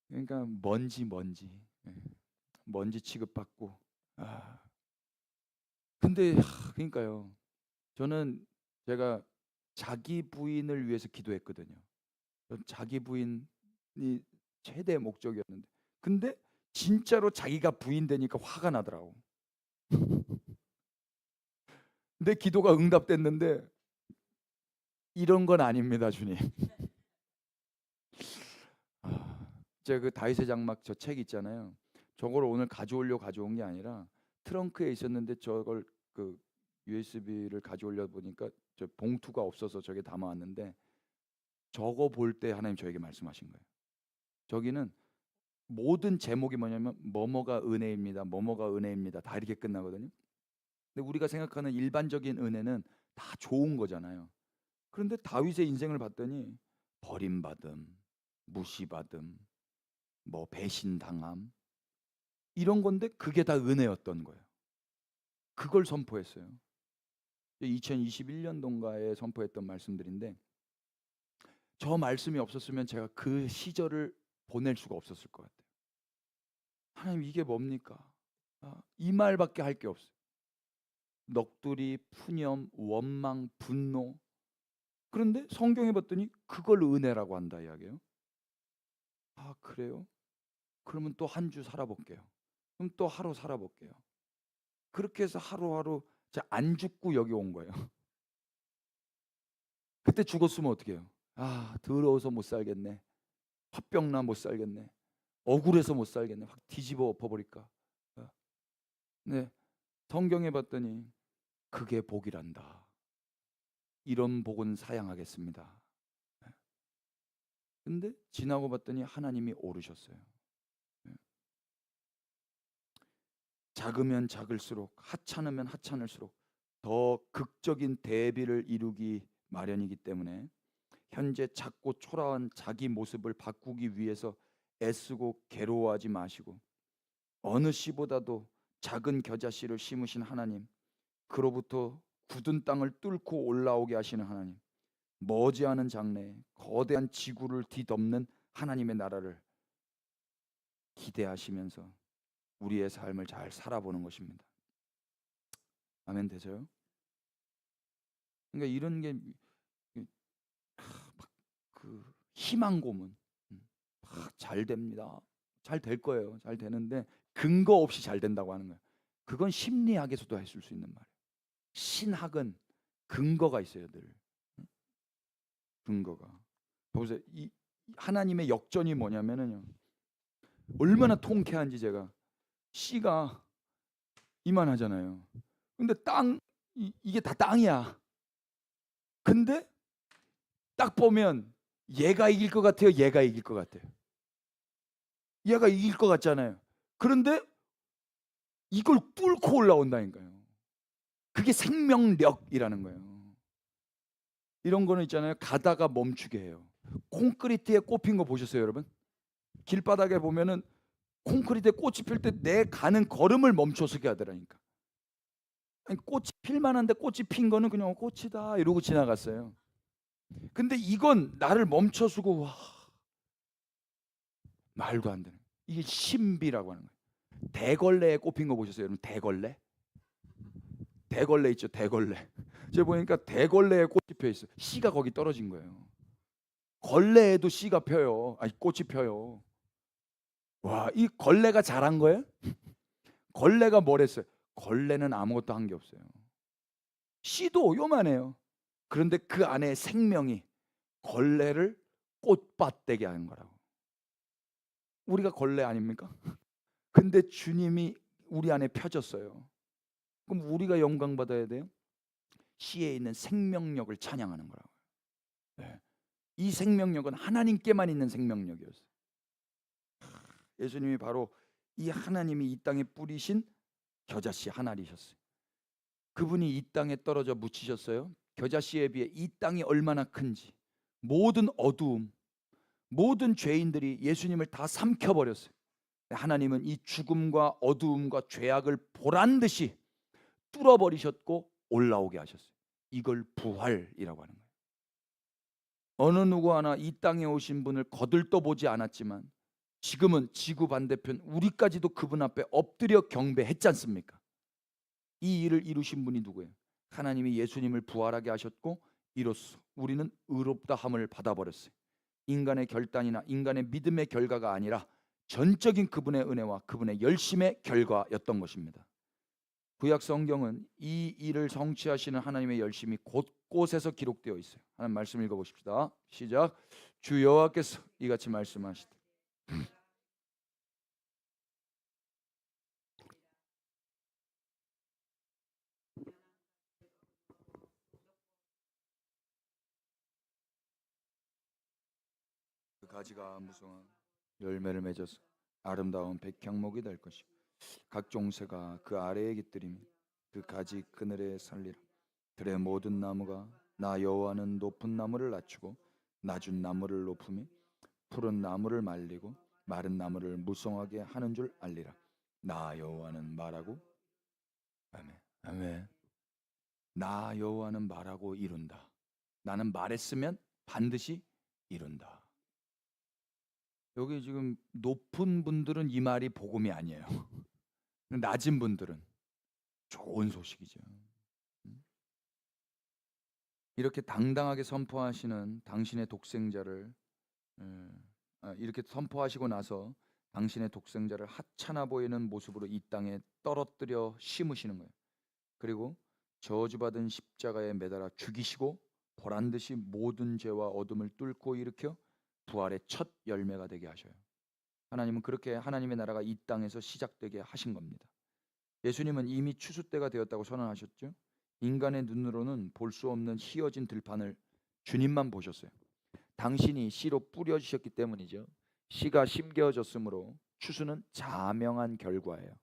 그러니까 먼지. 예. 먼지 취급받고. 근데 그러니까요. 저는 제가 자기 부인을 위해서 기도했거든요. 자기 부인이 최대 목적이었는데, 근데 진짜로 자기가 부인 되니까 화가 나더라고. 내 기도가 응답됐는데 이런 건 아닙니다, 주님. 제가 그 다윗의 장막 저 책 있잖아요. 저걸 오늘 가져온 게 아니라 트렁크에 있었는데 저걸 그 USB를 가져오려 보니까 저 봉투가 없어서 저게 담아왔는데 저거 볼 때 하나님 저에게 말씀하신 거예요. 저기는 모든 제목이 뭐냐면 뭐뭐가 은혜입니다. 뭐뭐가 은혜입니다. 다 이렇게 끝나거든요. 근데 우리가 생각하는 일반적인 은혜는 다 좋은 거잖아요. 그런데 다윗의 인생을 봤더니 버림받음, 무시받음, 뭐 배신당함 이런 건데 그게 다 은혜였던 거예요. 그걸 선포했어요. 2021년도인가에 선포했던 말씀들인데 저 말씀이 없었으면 제가 그 시절을 보낼 수가 없었을 것 같아요. 하나님 이게 뭡니까? 이 말밖에 할 게 없어요. 넋두리, 푸념, 원망, 분노. 그런데 성경에 봤더니 그걸 은혜라고 한다 이야기예요. 그래요? 그러면 또 한 주 살아볼게요. 그럼 또 하루 살아볼게요. 그렇게 해서 하루하루 안 죽고 여기 온 거예요. 그때 죽었으면 어떻게 해요? 더러워서 못 살겠네. 화병나 못 살겠네. 억울해서 못 살겠네. 확 뒤집어 엎어버릴까. 네, 성경에 봤더니 그게 복이란다. 이런 복은 사양하겠습니다. 근데 지나고 봤더니 하나님이 오르셨어요. 작으면 작을수록 하찮으면 하찮을수록 더 극적인 대비를 이루기 마련이기 때문에 현재 작고 초라한 자기 모습을 바꾸기 위해서 애쓰고 괴로워하지 마시고 어느 씨보다도 작은 겨자씨를 심으신 하나님, 그로부터 굳은 땅을 뚫고 올라오게 하시는 하나님, 머지않은 장래에 거대한 지구를 뒤덮는 하나님의 나라를 기대하시면서 우리의 삶을 잘 살아보는 것입니다. 아멘 되세요? 그러니까 이런 게 그 희망 고문 잘 됩니다. 잘 될 거예요. 잘 되는데 근거 없이 잘 된다고 하는 거예요. 그건 심리학에서도 했을 수 있는 말이에요. 신학은 근거가 있어요, 늘. 근거가. 보세요. 이 하나님의 역전이 뭐냐면은요. 얼마나 통쾌한지 제가 씨가 이만하잖아요. 근데 이게 다 땅이야. 근데 딱 보면 얘가 이길 것 같아요, 얘가 이길 것 같아요. 얘가 이길 것 같잖아요. 그런데 이걸 뚫고 올라온다니까요. 그게 생명력이라는 거예요. 이런 거는 있잖아요. 가다가 멈추게 해요. 콘크리트에 꼽힌 거 보셨어요, 여러분? 길바닥에 보면은 콘크리트에 꽃이 필 때 내 가는 걸음을 멈춰서게 하더라니까. 아니, 꽃이 필 만한데 꽃이 핀 거는 그냥 꽃이다 이러고 지나갔어요. 근데 이건 나를 멈춰주고 와, 말도 안 되는. 이게 신비라고 하는 거예요. 대걸레에 꼽힌 거 보셨어요, 여러분? 대걸레? 대걸레 있죠, 대걸레. 제가 보니까 대걸레에 꽃이 펴 있어요. 씨가 거기 떨어진 거예요. 걸레에도 씨가 펴요. 아니, 꽃이 펴요. 와, 이 걸레가 잘한 거예요? 걸레가 뭘 했어요? 걸레는 아무것도 한 게 없어요. 씨도 요만해요. 그런데 그 안에 생명이 걸레를 꽃밭 되게 하는 거라고. 우리가 걸레 아닙니까? 근데 주님이 우리 안에 펴졌어요. 그럼 우리가 영광 받아야 돼요? 씨에 있는 생명력을 찬양하는 거라고. 네. 이 생명력은 하나님께만 있는 생명력이었어요. 예수님이 바로 이 하나님이 이 땅에 뿌리신 겨자씨 하나리셨어요. 그분이 이 땅에 떨어져 묻히셨어요. 겨자씨에 비해 이 땅이 얼마나 큰지, 모든 어두움, 모든 죄인들이 예수님을 다 삼켜버렸어요. 하나님은 이 죽음과 어두움과 죄악을 보란 듯이 뚫어버리셨고 올라오게 하셨어요. 이걸 부활이라고 하는 거예요. 어느 누구 하나 이 땅에 오신 분을 거들떠보지 않았지만 지금은 지구 반대편 우리까지도 그분 앞에 엎드려 경배했지 않습니까? 이 일을 이루신 분이 누구예요? 하나님이 예수님을 부활하게 하셨고 이로써 우리는 의롭다함을 받아버렸어요. 인간의 결단이나 인간의 믿음의 결과가 아니라 전적인 그분의 은혜와 그분의 열심의 결과였던 것입니다. 구약 성경은 이 일을 성취하시는 하나님의 열심이 곳곳에서 기록되어 있어요. 하나님 말씀 읽어보십시다. 시작. 주 여호와께서 이같이 말씀하시되 그 가지가 무성한 열매를 맺어서 아름다운 백향목이 될 것이고 각종 새가 그 아래에 깃들이며 그 가지 그늘에 살리라. 들의 모든 나무가 나 여호와는 높은 나무를 낮추고 낮은 나무를 높으며 푸른 나무를 말리고 마른 나무를 무성하게 하는 줄 알리라. 나 여호와는 말하고 아멘. 아멘. 나 여호와는 말하고 이룬다. 나는 말했으면 반드시 이룬다. 여기 지금 높은 분들은 이 말이 복음이 아니에요. 낮은 분들은 좋은 소식이죠. 이렇게 당당하게 선포하시는 당신의 독생자를 이렇게 선포하시고 나서 당신의 독생자를 하찮아 보이는 모습으로 이 땅에 떨어뜨려 심으시는 거예요. 그리고 저주받은 십자가에 매달아 죽이시고 보란 듯이 모든 죄와 어둠을 뚫고 일으켜 부활의 첫 열매가 되게 하셔요. 하나님은 그렇게 하나님의 나라가 이 땅에서 시작되게 하신 겁니다. 예수님은 이미 추수 때가 되었다고 선언하셨죠. 인간의 눈으로는 볼 수 없는 휘어진 들판을 주님만 보셨어요. 당신이 씨로 뿌려주셨기 때문이죠. 씨가 심겨졌으므로 추수는 자명한 결과예요.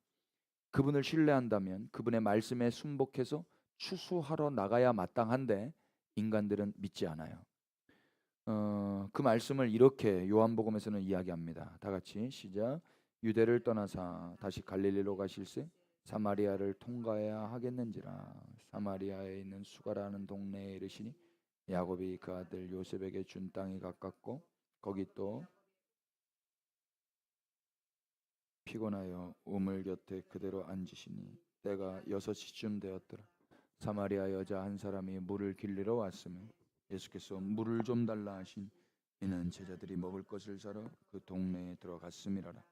그분을 신뢰한다면 그분의 말씀에 순복해서 추수하러 나가야 마땅한데 인간들은 믿지 않아요. 그 말씀을 이렇게 요한복음에서는 이야기합니다. 다 같이 시작. 유대를 떠나사 다시 갈릴리로 가실새 사마리아를 통과해야 하겠는지라. 사마리아에 있는 수가라는 동네에 이르시니 야곱이 그 아들 요셉에게 준 땅이 가깝고 거기 또 피곤하여 우물 곁에 그대로 앉으시니 때가 6시쯤 되었더라. 사마리아 여자 한 사람이 물을 길리러 왔으며 예수께서 물을 좀 달라 하신 이는 제자들이 먹을 것을 사러 그 동네에 들어갔음이라라.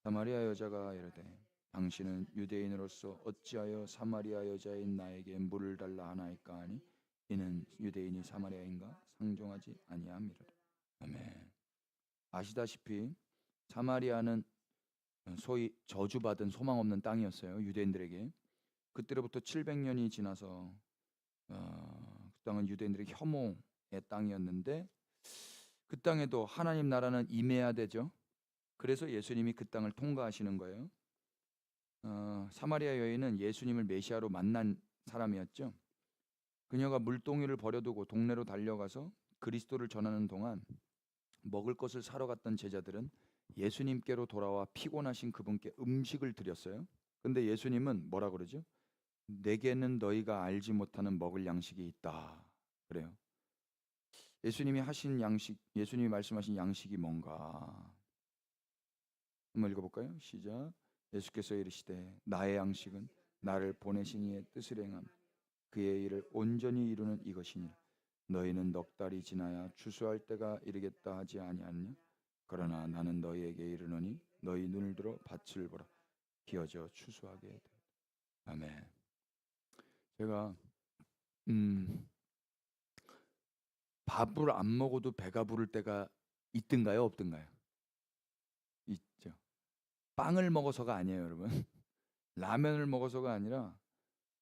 사마리아 여자가 이르되 당신은 유대인으로서 어찌하여 사마리아 여자인 나에게 물을 달라 하나이까 하니 이는 유대인이 사마리아인가 상종하지 아니함이로라. 아멘. 아시다시피 사마리아는 소위 저주받은 소망 없는 땅이었어요. 유대인들에게. 그때로부터 700년이 지나서 그 땅은 유대인들의 혐오의 땅이었는데 그 땅에도 하나님 나라는 임해야 되죠. 그래서 예수님이 그 땅을 통과하시는 거예요. 사마리아 여인은 예수님을 메시아로 만난 사람이었죠. 그녀가 물동이를 버려두고 동네로 달려가서 그리스도를 전하는 동안 먹을 것을 사러 갔던 제자들은 예수님께로 돌아와 피곤하신 그분께 음식을 드렸어요. 근데 예수님은 뭐라 그러죠? 내게는 너희가 알지 못하는 먹을 양식이 있다 그래요. 예수님이 하신 양식, 예수님이 말씀하신 양식이 뭔가 한번 읽어볼까요? 시작. 예수께서 이르시되 나의 양식은 나를 보내신 이의 뜻을 행함 그의 일을 온전히 이루는 이것이니라. 너희는 넉 달이 지나야 추수할 때가 이르겠다 하지 아니하느냐? 그러나 나는 너희에게 이르노니 너희 눈을 들어 밭을 보라 기어져 추수하게 되리라. 아멘. 제가 밥을 안 먹어도 배가 부를 때가 있든가요, 없든가요? 있죠. 빵을 먹어서가 아니에요, 여러분. 라면을 먹어서가 아니라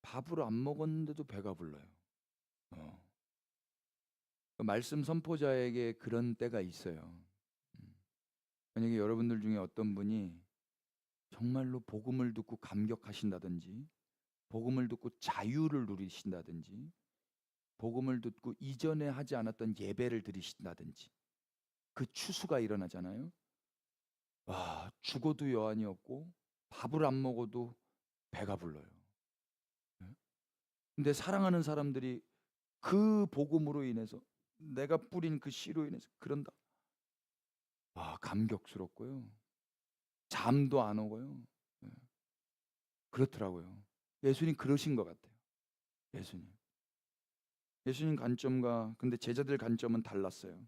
밥을 안 먹었는데도 배가 불러요. 말씀 선포자에게 그런 때가 있어요. 만약에 여러분들 중에 어떤 분이 정말로 복음을 듣고 감격하신다든지, 복음을 듣고 자유를 누리신다든지, 복음을 듣고 이전에 하지 않았던 예배를 드리신다든지, 그 추수가 일어나잖아요. 와, 죽어도 여한이 없고 밥을 안 먹어도 배가 불러요. 근데 사랑하는 사람들이 그 복음으로 인해서 내가 뿌린 그 씨로 인해서 그런다. 와, 감격스럽고요. 잠도 안 오고요. 그렇더라고요. 예수님 그러신 것 같아요. 예수님 관점과 근데 제자들 관점은 달랐어요.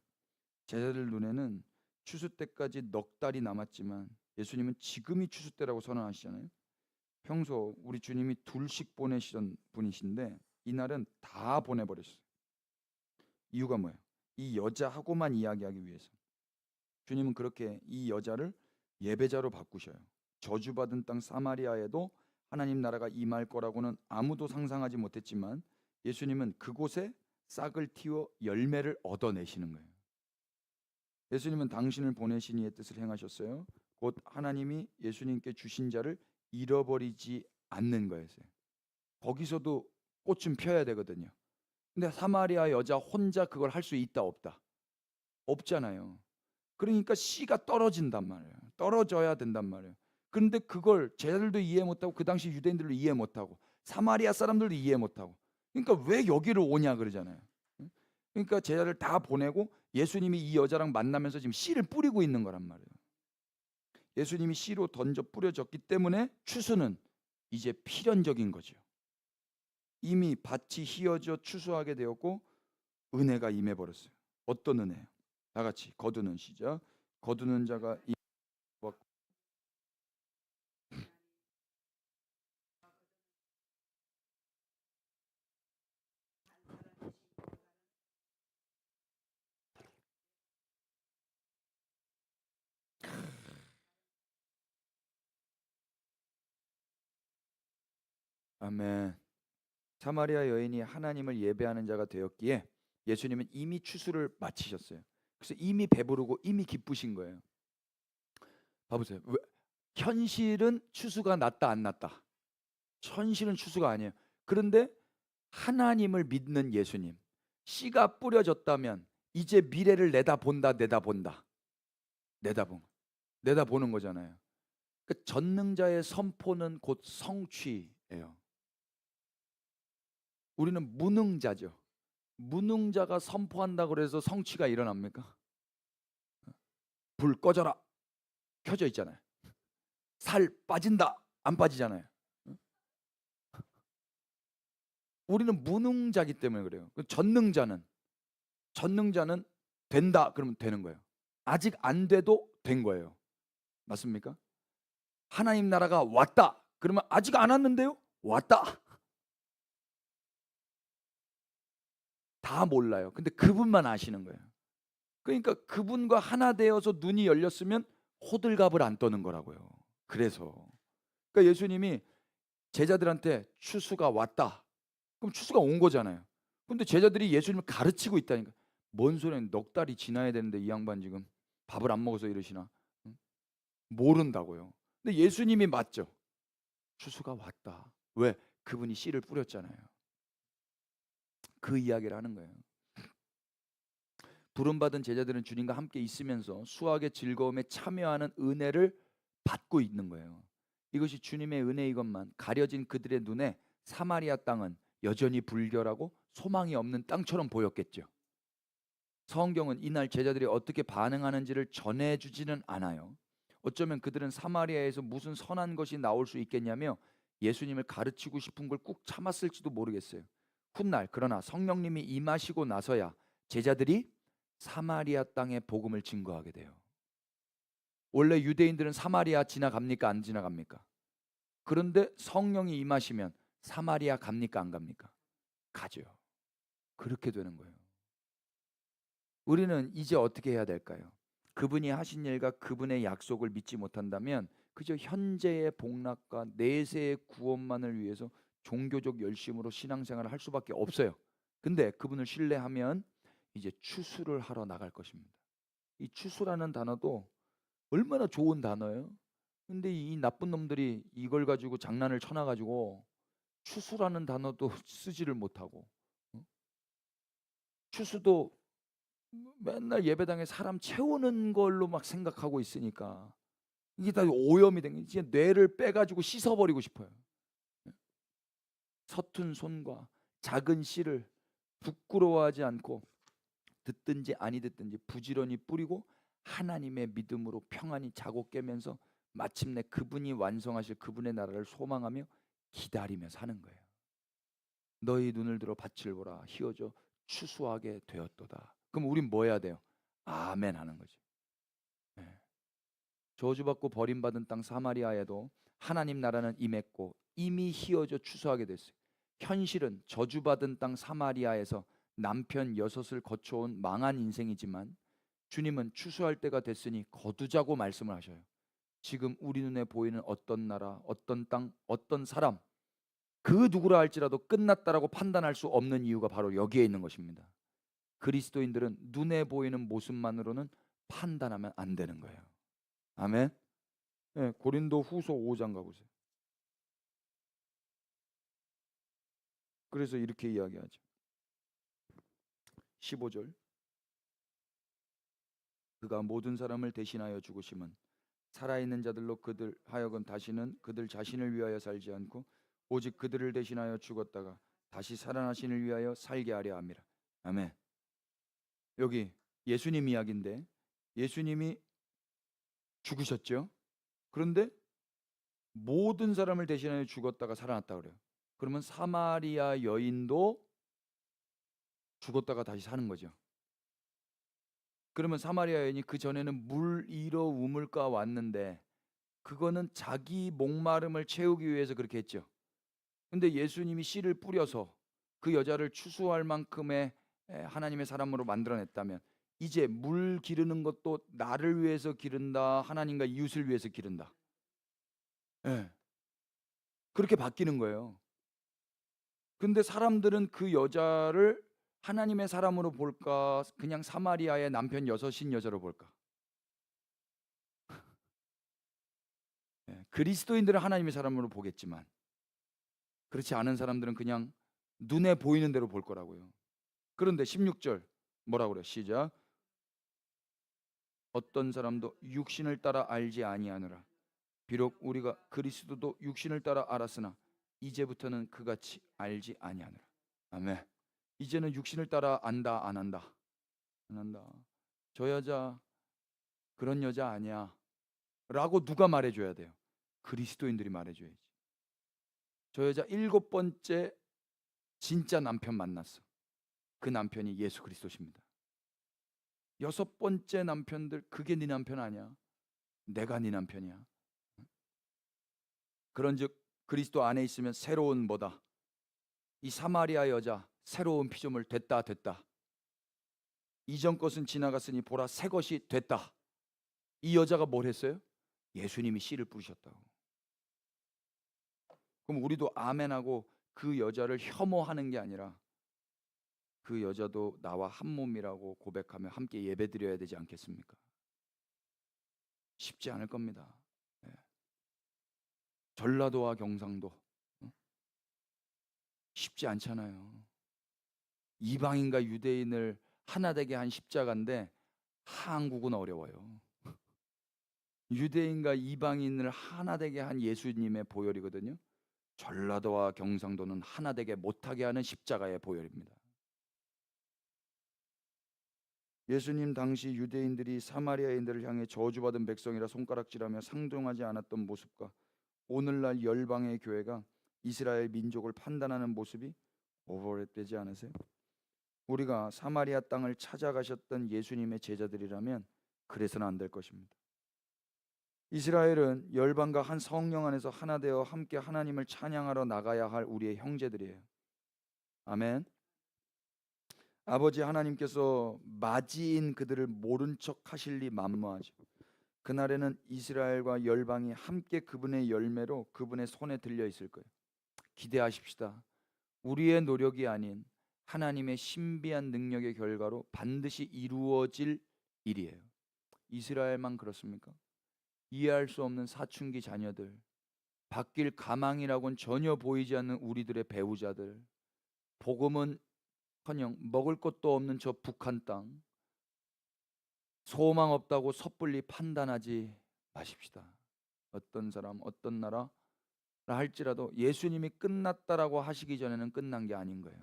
제자들 눈에는 추수 때까지 넉 달이 남았지만 예수님은 지금이 추수 때라고 선언하시잖아요. 평소 우리 주님이 둘씩 보내시던 분이신데 이날은 다 보내버렸어요. 이유가 뭐예요? 이 여자하고만 이야기하기 위해서. 주님은 그렇게 이 여자를 예배자로 바꾸셔요. 저주받은 땅 사마리아에도 하나님 나라가 임할 거라고는 아무도 상상하지 못했지만 예수님은 그곳에 싹을 틔워 열매를 얻어내시는 거예요. 예수님은 당신을 보내신 이의 뜻을 행하셨어요. 곧 하나님이 예수님께 주신 자를 잃어버리지 않는 거였어요. 거기서도 꽃은 펴야 되거든요. 근데 사마리아 여자 혼자 그걸 할 수 있다 없다? 없잖아요. 그러니까 씨가 떨어진단 말이에요. 떨어져야 된단 말이에요. 그런데 그걸 제자들도 이해 못하고 그 당시 유대인들도 이해 못하고 사마리아 사람들도 이해 못하고 그러니까 왜 여기를 오냐 그러잖아요. 그러니까 제자들 다 보내고 예수님이 이 여자랑 만나면서 지금 씨를 뿌리고 있는 거란 말이에요. 예수님이 씨로 던져 뿌려졌기 때문에 추수는 이제 필연적인 거죠. 이미 밭이 휘어져 추수하게 되었고 은혜가 임해버렸어요. 어떤 은혜요? 다 같이 거두는 시작. 거두는 자가 아멘. 사마리아 여인이 하나님을 예배하는 자가 되었기에 예수님은 이미 추수를 마치셨어요. 그래서 이미 배부르고 이미 기쁘신 거예요. 봐보세요. 현실은 추수가 났다 안 났다? 현실은 추수가 아니에요. 그런데 하나님을 믿는 예수님, 씨가 뿌려졌다면 이제 미래를 내다본다, 내다보는 거잖아요. 그 전능자의 선포는 곧 성취예요. 우리는 무능자죠. 무능자가 선포한다 그래서 성취가 일어납니까? 불 꺼져라 켜져 있잖아요. 살 빠진다 안 빠지잖아요. 우리는 무능자기 때문에 그래요. 전능자는 된다 그러면 되는 거예요. 아직 안 돼도 된 거예요. 맞습니까? 하나님 나라가 왔다 그러면 아직 안 왔는데요? 왔다. 다 몰라요. 근데 그분만 아시는 거예요. 그러니까 그분과 하나 되어서 눈이 열렸으면 호들갑을 안 떠는 거라고요. 그래서 그러니까 예수님이 제자들한테 추수가 왔다. 그럼 추수가 온 거잖아요. 근데 제자들이 예수님을 가르치고 있다니까. 뭔 소리야? 넉 달이 지나야 되는데 이 양반 지금 밥을 안 먹어서 이러시나? 응? 모른다고요. 근데 예수님이 맞죠. 추수가 왔다. 왜? 그분이 씨를 뿌렸잖아요. 그 이야기를 하는 거예요. 부름받은 제자들은 주님과 함께 있으면서 수학의 즐거움에 참여하는 은혜를 받고 있는 거예요. 이것이 주님의 은혜이건만 가려진 그들의 눈에 사마리아 땅은 여전히 불결하고 소망이 없는 땅처럼 보였겠죠. 성경은 이날 제자들이 어떻게 반응하는지를 전해주지는 않아요. 어쩌면 그들은 사마리아에서 무슨 선한 것이 나올 수 있겠냐며 예수님을 가르치고 싶은 걸 꾹 참았을지도 모르겠어요. 훗날 그러나 성령님이 임하시고 나서야 제자들이 사마리아 땅에 복음을 증거하게 돼요. 원래 유대인들은 사마리아 지나갑니까? 안 지나갑니까? 그런데 성령이 임하시면 사마리아 갑니까? 안 갑니까? 가죠. 그렇게 되는 거예요. 우리는 이제 어떻게 해야 될까요? 그분이 하신 일과 그분의 약속을 믿지 못한다면 그저 현재의 복락과 내세의 구원만을 위해서 종교적 열심으로 신앙생활을 할 수밖에 없어요. 근데 그분을 신뢰하면 이제 추수를 하러 나갈 것입니다. 이 추수라는 단어도 얼마나 좋은 단어예요. 근데 이 나쁜 놈들이 이걸 가지고 장난을 쳐놔가지고 추수라는 단어도 쓰지를 못하고, 어? 추수도 맨날 예배당에 사람 채우는 걸로 막 생각하고 있으니까 이게 다 오염이 된 게 이제 뇌를 빼가지고 씻어버리고 싶어요. 서툰 손과 작은 씨를 부끄러워하지 않고 듣든지 아니 듣든지 부지런히 뿌리고 하나님의 믿음으로 평안히 자고 깨면서 마침내 그분이 완성하실 그분의 나라를 소망하며 기다리며 사는 거예요. 너희 눈을 들어 밭을 보라 희어져 추수하게 되었도다. 그럼 우린 뭐 해야 돼요? 아멘 하는 거죠. 네. 저주받고 버림받은 땅 사마리아에도 하나님 나라는 임했고 이미 희어져 추수하게 됐어요. 현실은 저주받은 땅 사마리아에서 남편 6을 거쳐온 망한 인생이지만 주님은 추수할 때가 됐으니 거두자고 말씀을 하셔요. 지금 우리 눈에 보이는 어떤 나라, 어떤 땅, 어떤 사람 그 누구라 할지라도 끝났다라고 판단할 수 없는 이유가 바로 여기에 있는 것입니다. 그리스도인들은 눈에 보이는 모습만으로는 판단하면 안 되는 거예요. 아멘. 네, 고린도 후서 5장 가보세요. 그래서 이렇게 이야기하죠. 15절. 그가 모든 사람을 대신하여 죽으심은 살아있는 자들로 그들 하여금 다시는 그들 자신을 위하여 살지 않고 오직 그들을 대신하여 죽었다가 다시 살아나신을 위하여 살게 하려 함이라. 아멘. 여기 예수님 이야기인데 예수님이 죽으셨죠. 그런데 모든 사람을 대신하여 죽었다가 살아났다 그래요. 그러면 사마리아 여인도 죽었다가 다시 사는 거죠. 그러면 사마리아 여인이 그 전에는 물 잃어 우물가 왔는데 그거는 자기 목마름을 채우기 위해서 그렇게 했죠. 근데 예수님이 씨를 뿌려서 그 여자를 추수할 만큼의 하나님의 사람으로 만들어냈다면 이제 물 기르는 것도 나를 위해서 기른다, 하나님과 이웃을 위해서 기른다. 예, 그렇게 바뀌는 거예요. 근데 사람들은 그 여자를 하나님의 사람으로 볼까, 그냥 사마리아의 남편 여섯인 여자로 볼까? 예, 그리스도인들은 하나님의 사람으로 보겠지만 그렇지 않은 사람들은 그냥 눈에 보이는 대로 볼 거라고요. 그런데 16절 뭐라고 그래요? 시작. 어떤 사람도 육신을 따라 알지 아니하느라 비록 우리가 그리스도도 육신을 따라 알았으나 이제부터는 그같이 알지 아니하느라. 아멘. 이제는 육신을 따라 안다 안 한다? 안 한다. 저 여자 그런 여자 아니야 라고 누가 말해줘야 돼요? 그리스도인들이 말해줘야지. 저 여자 7번째 진짜 남편 만났어. 그 남편이 예수 그리스도십니다. 6번째 남편들 그게 네 남편 아니야? 내가 네 남편이야. 그런즉 그리스도 안에 있으면 새로운 뭐다? 이 사마리아 여자 새로운 피조물 됐다. 이전 것은 지나갔으니 보라 새 것이 됐다. 이 여자가 뭘 했어요? 예수님이 씨를 뿌리셨다고. 그럼 우리도 아멘하고 그 여자를 혐오하는 게 아니라 그 여자도 나와 한 몸이라고 고백하며 함께 예배드려야 되지 않겠습니까? 쉽지 않을 겁니다. 예. 전라도와 경상도 쉽지 않잖아요. 이방인과 유대인을 하나 되게 한 십자가인데 한국은 어려워요. 유대인과 이방인을 하나 되게 한 예수님의 보혈이거든요. 전라도와 경상도는 하나 되게 못하게 하는 십자가의 보혈입니다. 예수님 당시 유대인들이 사마리아인들을 향해 저주받은 백성이라 손가락질하며 상종하지 않았던 모습과 오늘날 열방의 교회가 이스라엘 민족을 판단하는 모습이 오버랩되지 않으세요? 우리가 사마리아 땅을 찾아가셨던 예수님의 제자들이라면 그래서는 안 될 것입니다. 이스라엘은 열방과 한 성령 안에서 하나 되어 함께 하나님을 찬양하러 나가야 할 우리의 형제들이에요. 아멘. 아버지 하나님께서 마지인 그들을 모른 척 하실리 만무하죠. 그날에는 이스라엘과 열방이 함께 그분의 열매로 그분의 손에 들려 있을 거예요. 기대하십시다. 우리의 노력이 아닌 하나님의 신비한 능력의 결과로 반드시 이루어질 일이에요. 이스라엘만 그렇습니까? 이해할 수 없는 사춘기 자녀들, 바뀔 가망이라고는 전혀 보이지 않는 우리들의 배우자들, 복음은 커녕 먹을 것도 없는 저 북한 땅, 소망 없다고 섣불리 판단하지 마십시다. 어떤 사람, 어떤 나라 할지라도 예수님이 끝났다라고 하시기 전에는 끝난 게 아닌 거예요.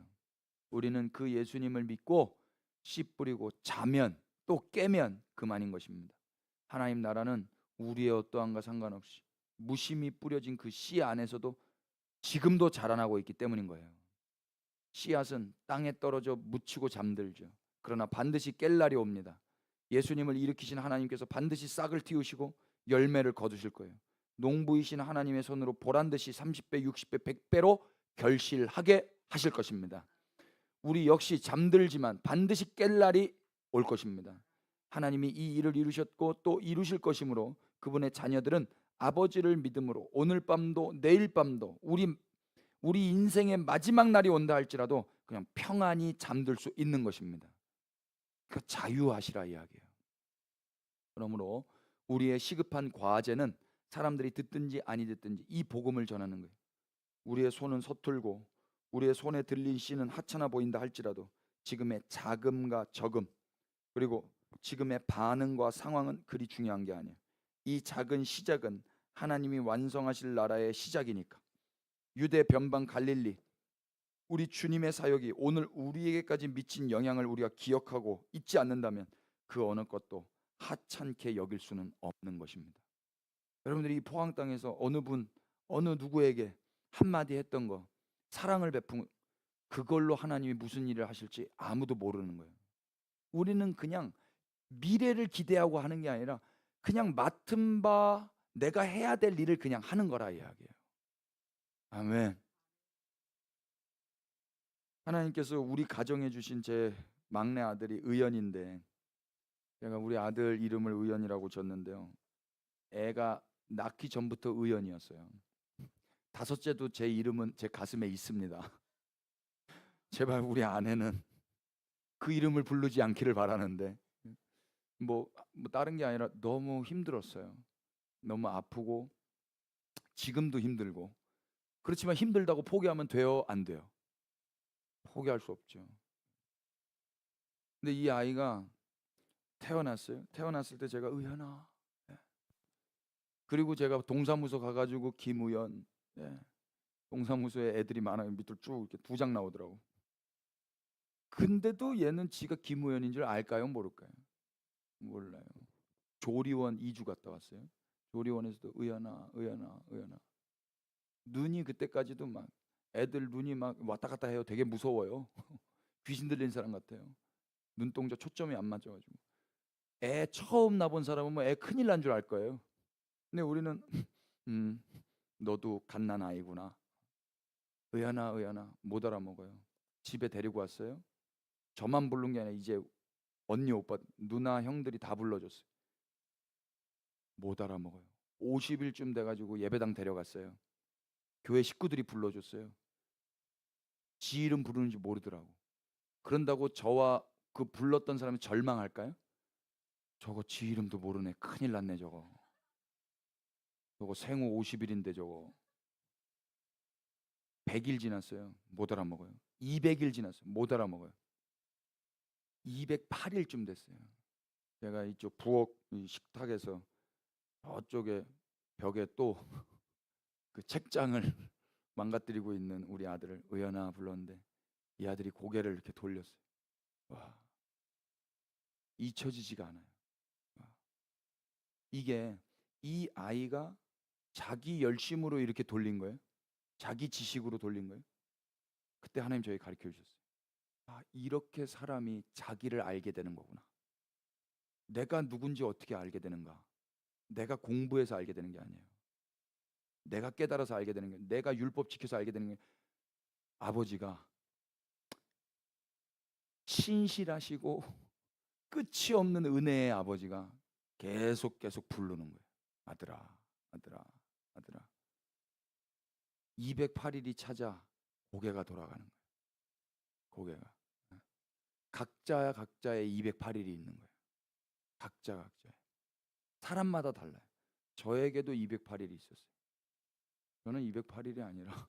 우리는 그 예수님을 믿고 씨 뿌리고 자면 또 깨면 그만인 것입니다. 하나님 나라는 우리의 어떠함과 상관없이 무심히 뿌려진 그 씨 안에서도 지금도 자라나고 있기 때문인 거예요. 씨앗은 땅에 떨어져 묻히고 잠들죠. 그러나 반드시 깰 날이 옵니다. 예수님을 일으키신 하나님께서 반드시 싹을 틔우시고 열매를 거두실 거예요. 농부이신 하나님의 손으로 보란듯이 30배, 60배, 100배로 결실하게 하실 것입니다. 우리 역시 잠들지만 반드시 깰 날이 올 것입니다. 하나님이 이 일을 이루셨고 또 이루실 것이므로 그분의 자녀들은 아버지를 믿음으로 오늘 밤도 내일 밤도 우리 인생의 마지막 날이 온다 할지라도 그냥 평안히 잠들 수 있는 것입니다. 그 자유하시라 이야기예요. 그러므로 우리의 시급한 과제는 사람들이 듣든지 아니 듣든지 이 복음을 전하는 거예요. 우리의 손은 서툴고 우리의 손에 들린 씨는 하찮아 보인다 할지라도 지금의 자금과 적음 그리고 지금의 반응과 상황은 그리 중요한 게 아니에요. 이 작은 시작은 하나님이 완성하실 나라의 시작이니까. 유대 변방 갈릴리 우리 주님의 사역이 오늘 우리에게까지 미친 영향을 우리가 기억하고 잊지 않는다면 그 어느 것도 하찮게 여길 수는 없는 것입니다. 여러분들이 이 포항 땅에서 어느 분 어느 누구에게 한마디 했던 거 사랑을 베푼 그걸로 하나님이 무슨 일을 하실지 아무도 모르는 거예요. 우리는 그냥 미래를 기대하고 하는 게 아니라 그냥 맡은 바 내가 해야 될 일을 그냥 하는 거라 이야기예요. 아멘. 하나님께서 우리 가정에 주신 제 막내 아들이 의연인데 제가 우리 아들 이름을 의연이라고 줬는데요. 애가 낳기 전부터 의연이었어요. 다섯째도 제 이름은 제 가슴에 있습니다. 제발 우리 아내는 그 이름을 부르지 않기를 바라는데 뭐 다른 게 아니라 너무 힘들었어요. 너무 아프고 지금도 힘들고 그렇지만 힘들다고 포기하면 돼요? 안 돼요? 포기할 수 없죠. 근데 이 아이가 태어났어요. 태어났을 때 제가 의연아 그리고 제가 동사무소 가가지고 김우연 동사무소에 애들이 많아요. 밑으로 쭉 이렇게 두 장 나오더라고. 근데도 얘는 지가 김우연인 줄 알까요? 모를까요? 몰라요. 조리원 2주 갔다 왔어요. 조리원에서도 의연아 의연아 의연아 눈이 그때까지도 막 애들 눈이 막 왔다 갔다 해요. 되게 무서워요. 귀신 들린 사람 같아요. 눈동자 초점이 안 맞아가지고 애 처음 나본 사람은 뭐 애 큰일 난 줄 알 거예요. 근데 우리는 너도 갓난 아이구나. 의연아 의연아 못 알아먹어요. 집에 데리고 왔어요. 저만 부른 게 아니라 이제 언니 오빠 누나 형들이 다 불러줬어요. 못 알아먹어요. 50일쯤 돼가지고 예배당 데려갔어요. 교회 식구들이 불러줬어요. 지 이름 부르는지 모르더라고. 그런다고 저와 그 불렀던 사람이 절망할까요? 저거 지 이름도 모르네. 큰일 났네 저거. 저거 생후 50일인데 저거 100일 지났어요. 못 알아먹어요. 200일 지났어요. 못 알아먹어요. 208일쯤 됐어요. 제가 이쪽 부엌 식탁에서 저쪽에 벽에 또 그 책장을 망가뜨리고 있는 우리 아들을 의연아 불렀는데 이 아들이 고개를 이렇게 돌렸어요. 와, 잊혀지지가 않아요. 와, 이게 이 아이가 자기 열심으로 이렇게 돌린 거예요. 자기 지식으로 돌린 거예요. 그때 하나님 저희 가르쳐 주셨어요. 아, 이렇게 사람이 자기를 알게 되는 거구나. 내가 누군지 어떻게 알게 되는가? 내가 공부해서 알게 되는 게 아니에요. 내가 깨달아서 알게 되는 게, 내가 율법 지켜서 알게 되는 게, 아버지가 신실하시고 끝이 없는 은혜의 아버지가 계속 부르는 거예요. 아들아, 아들아, 아들아. 208일이 찾아 고개가 돌아가는 거예요. 고개가. 각자의 208일이 있는 거예요. 각자의. 사람마다 달라요. 저에게도 208일이 있었어요. 저는 208일이 아니라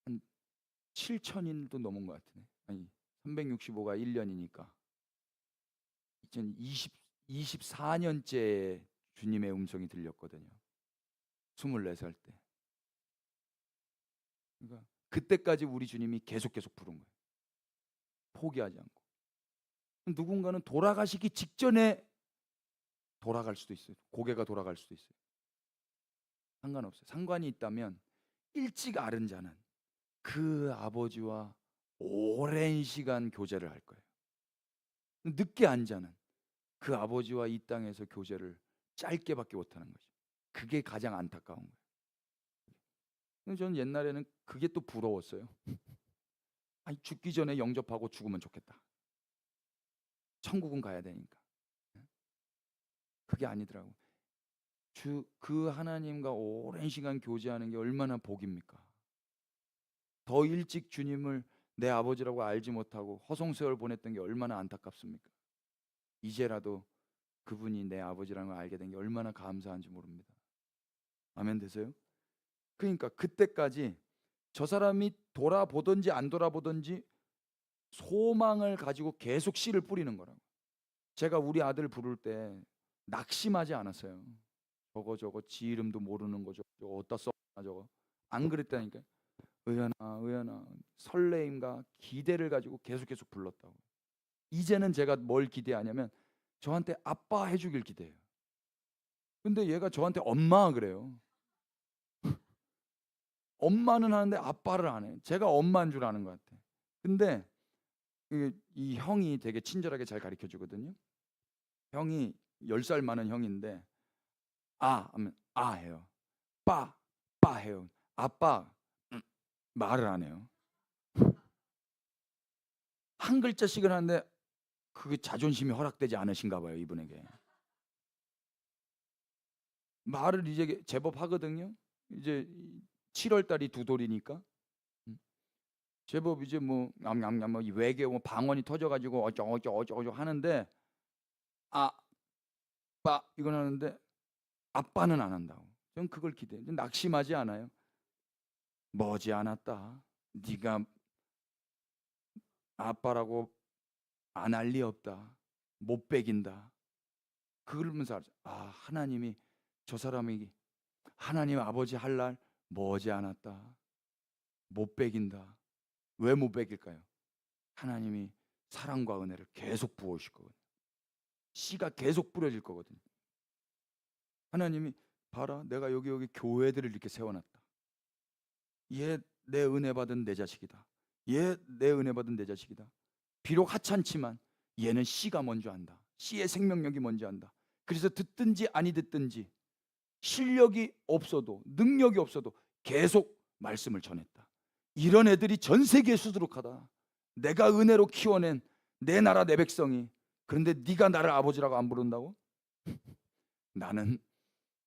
한 7,000일도 넘은 것 같으네. 아니 365가 1년이니까 24년째 주님의 음성이 들렸거든요. 24살 때. 그러니까 그때까지 우리 주님이 계속 부른 거예요. 포기하지 않고. 누군가는 돌아가시기 직전에 돌아갈 수도 있어요. 고개가 돌아갈 수도 있어요. 상관없어요. 상관이 있다면 일찍 앓은 자는 그 아버지와 오랜 시간 교제를 할 거예요. 늦게 안 자는 그 아버지와 이 땅에서 교제를 짧게밖에 못하는 거죠. 그게 가장 안타까운 거예요. 저는 옛날에는 그게 또 부러웠어요. 아니, 죽기 전에 영접하고 죽으면 좋겠다. 천국은 가야 되니까. 그게 아니더라고. 그 하나님과 오랜 시간 교제하는 게 얼마나 복입니까? 더 일찍 주님을 내 아버지라고 알지 못하고 허송세월 보냈던 게 얼마나 안타깝습니까? 이제라도 그분이 내 아버지라는 걸 알게 된 게 얼마나 감사한지 모릅니다. 아멘 되세요? 그러니까 그때까지 저 사람이 돌아보든지 안 돌아보든지 소망을 가지고 계속 씨를 뿌리는 거라고. 제가 우리 아들 부를 때 낙심하지 않았어요. 저거 지 이름도 모르는 거죠. 저거 어디다 써나 저거. 안 그랬다니까. 의연아 설레임과 기대를 가지고 계속 불렀다고. 이제는 제가 뭘 기대하냐면 저한테 아빠 해주길 기대해요. 근데 얘가 저한테 엄마 그래요. 엄마는 하는데 아빠를 안 해. 제가 엄마인 줄 아는 것 같아. 근데 이 형이 되게 친절하게 잘 가르쳐 주거든요. 형이 10살 많은 형인데 하면 해요. 빠 해요. 아빠 말을 안 해요. 한 글자씩은 하는데 그게 자존심이 허락되지 않으신가 봐요, 이분에게. 말을 이제 제법 하거든요. 이제 7월 달이 두 돌이니까 제법 이제 뭐 외계 뭐 방언이 터져가지고 어쩌고 하는데 아빠 이건 하는데 아빠는 안 한다고. 전 그걸 기대해. 낙심하지 않아요. 머지않았다. 네가 아빠라고 안 할 리 없다. 못 베긴다. 그러면서 하나님이 저 사람이 하나님 아버지 할 날 머지않았다. 못 베긴다. 왜 못 베길까요? 하나님이 사랑과 은혜를 계속 부어주실 거거든요. 씨가 계속 뿌려질 거거든요. 하나님이 봐라, 내가 여기 교회들을 이렇게 세워놨다. 얘 내 은혜 받은 내 자식이다. 얘 내 은혜 받은 내 자식이다. 비록 하찮지만 얘는 씨가 먼저 한다. 씨의 생명력이 먼저 한다. 그래서 듣든지 아니 듣든지 실력이 없어도 능력이 없어도 계속 말씀을 전했다. 이런 애들이 전 세계에 수두룩하다. 내가 은혜로 키워낸 내 나라 내 백성이, 그런데 네가 나를 아버지라고 안 부른다고? 나는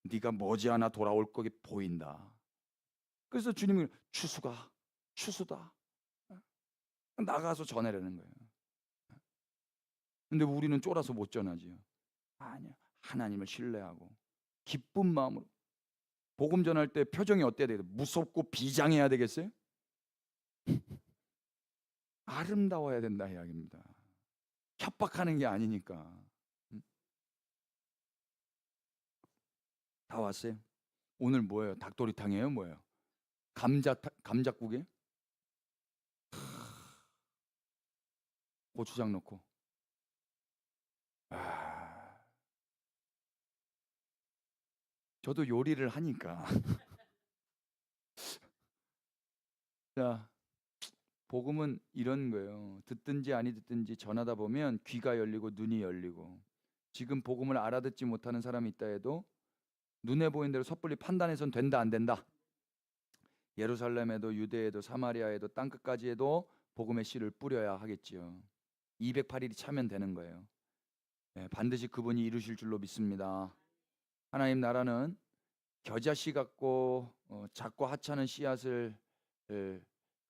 네가 머지않아 돌아올 거기 보인다. 그래서 주님이 추수가 추수다. 나가서 전하려는 거예요. 근데 우리는 쫄아서 못 전하지요. 아니야. 하나님을 신뢰하고 기쁜 마음으로 복음 전할 때 표정이 어때야 돼요? 무섭고 비장해야 되겠어요? 아름다워야 된다 이야기입니다. 협박하는 게 아니니까. 음, 다 왔어요? 오늘 뭐예요? 닭도리탕이에요? 뭐예요? 감자국이에요? 고추장 넣고. 아, 저도 요리를 하니까. 자, 복음은 이런 거예요. 듣든지 아니 듣든지 전하다 보면 귀가 열리고 눈이 열리고, 지금 복음을 알아듣지 못하는 사람이 있다 해도 눈에 보이는 대로 섣불리 판단해선 된다 안 된다. 예루살렘에도 유대에도 사마리아에도 땅끝까지 해도 복음의 씨를 뿌려야 하겠지요. 208일이 차면 되는 거예요. 네, 반드시 그분이 이루실 줄로 믿습니다. 하나님 나라는 겨자씨 같고 작고 하찮은 씨앗을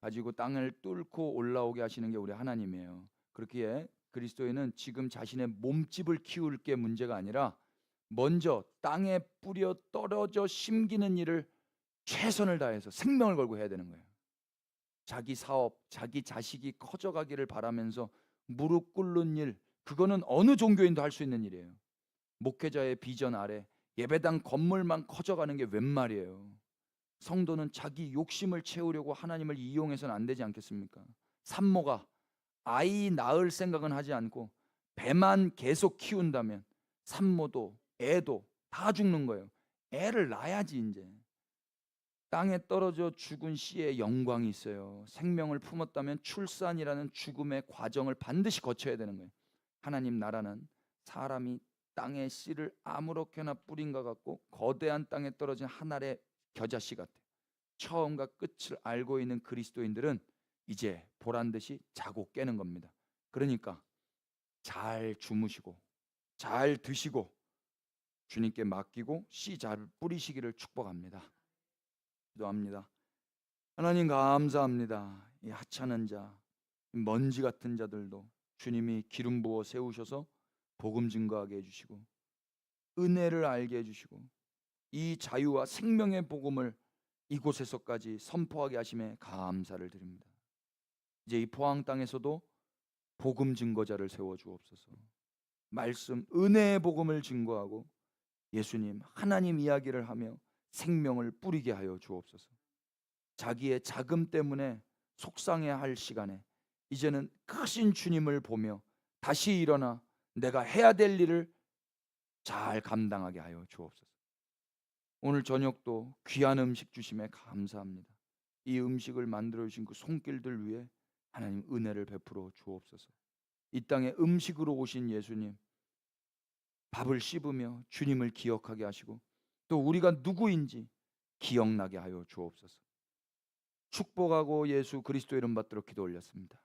가지고 땅을 뚫고 올라오게 하시는 게 우리 하나님이에요. 그렇기에 그리스도인은 지금 자신의 몸집을 키울 게 문제가 아니라 먼저 땅에 뿌려 떨어져 심기는 일을 최선을 다해서 생명을 걸고 해야 되는 거예요. 자기 사업, 자기 자식이 커져가기를 바라면서 무릎 꿇는 일, 그거는 어느 종교인도 할 수 있는 일이에요. 목회자의 비전 아래 예배당 건물만 커져가는 게 웬 말이에요. 성도는 자기 욕심을 채우려고 하나님을 이용해서는 안 되지 않겠습니까? 산모가 아이 낳을 생각은 하지 않고 배만 계속 키운다면 산모도 애도 다 죽는 거예요. 애를 낳아야지. 이제 땅에 떨어져 죽은 씨의 영광이 있어요. 생명을 품었다면 출산이라는 죽음의 과정을 반드시 거쳐야 되는 거예요. 하나님 나라는 사람이 땅의 씨를 아무렇게나 뿌린 것 같고 거대한 땅에 떨어진 한 알의 겨자씨 같아요. 처음과 끝을 알고 있는 그리스도인들은 이제 보란 듯이 자고 깨는 겁니다. 그러니까 잘 주무시고 잘 드시고 주님께 맡기고 씨 잘 뿌리시기를 축복합니다. 기도합니다. 하나님 감사합니다. 이 하찮은 자, 먼지 같은 자들도 주님이 기름 부어 세우셔서 복음 증거하게 해주시고 은혜를 알게 해주시고 이 자유와 생명의 복음을 이곳에서까지 선포하게 하심에 감사를 드립니다. 이제 이 포항 땅에서도 복음 증거자를 세워 주옵소서. 말씀 은혜의 복음을 증거하고 예수님 하나님 이야기를 하며 생명을 뿌리게 하여 주옵소서. 자기의 자금 때문에 속상해할 시간에 이제는 크신 주님을 보며 다시 일어나 내가 해야 될 일을 잘 감당하게 하여 주옵소서. 오늘 저녁도 귀한 음식 주심에 감사합니다. 이 음식을 만들어 주신 그 손길들 위해 하나님 은혜를 베풀어 주옵소서. 이 땅에 음식으로 오신 예수님, 밥을 씹으며 주님을 기억하게 하시고 또 우리가 누구인지 기억나게 하여 주옵소서. 축복하고 예수 그리스도 이름 받들어 기도 올렸습니다.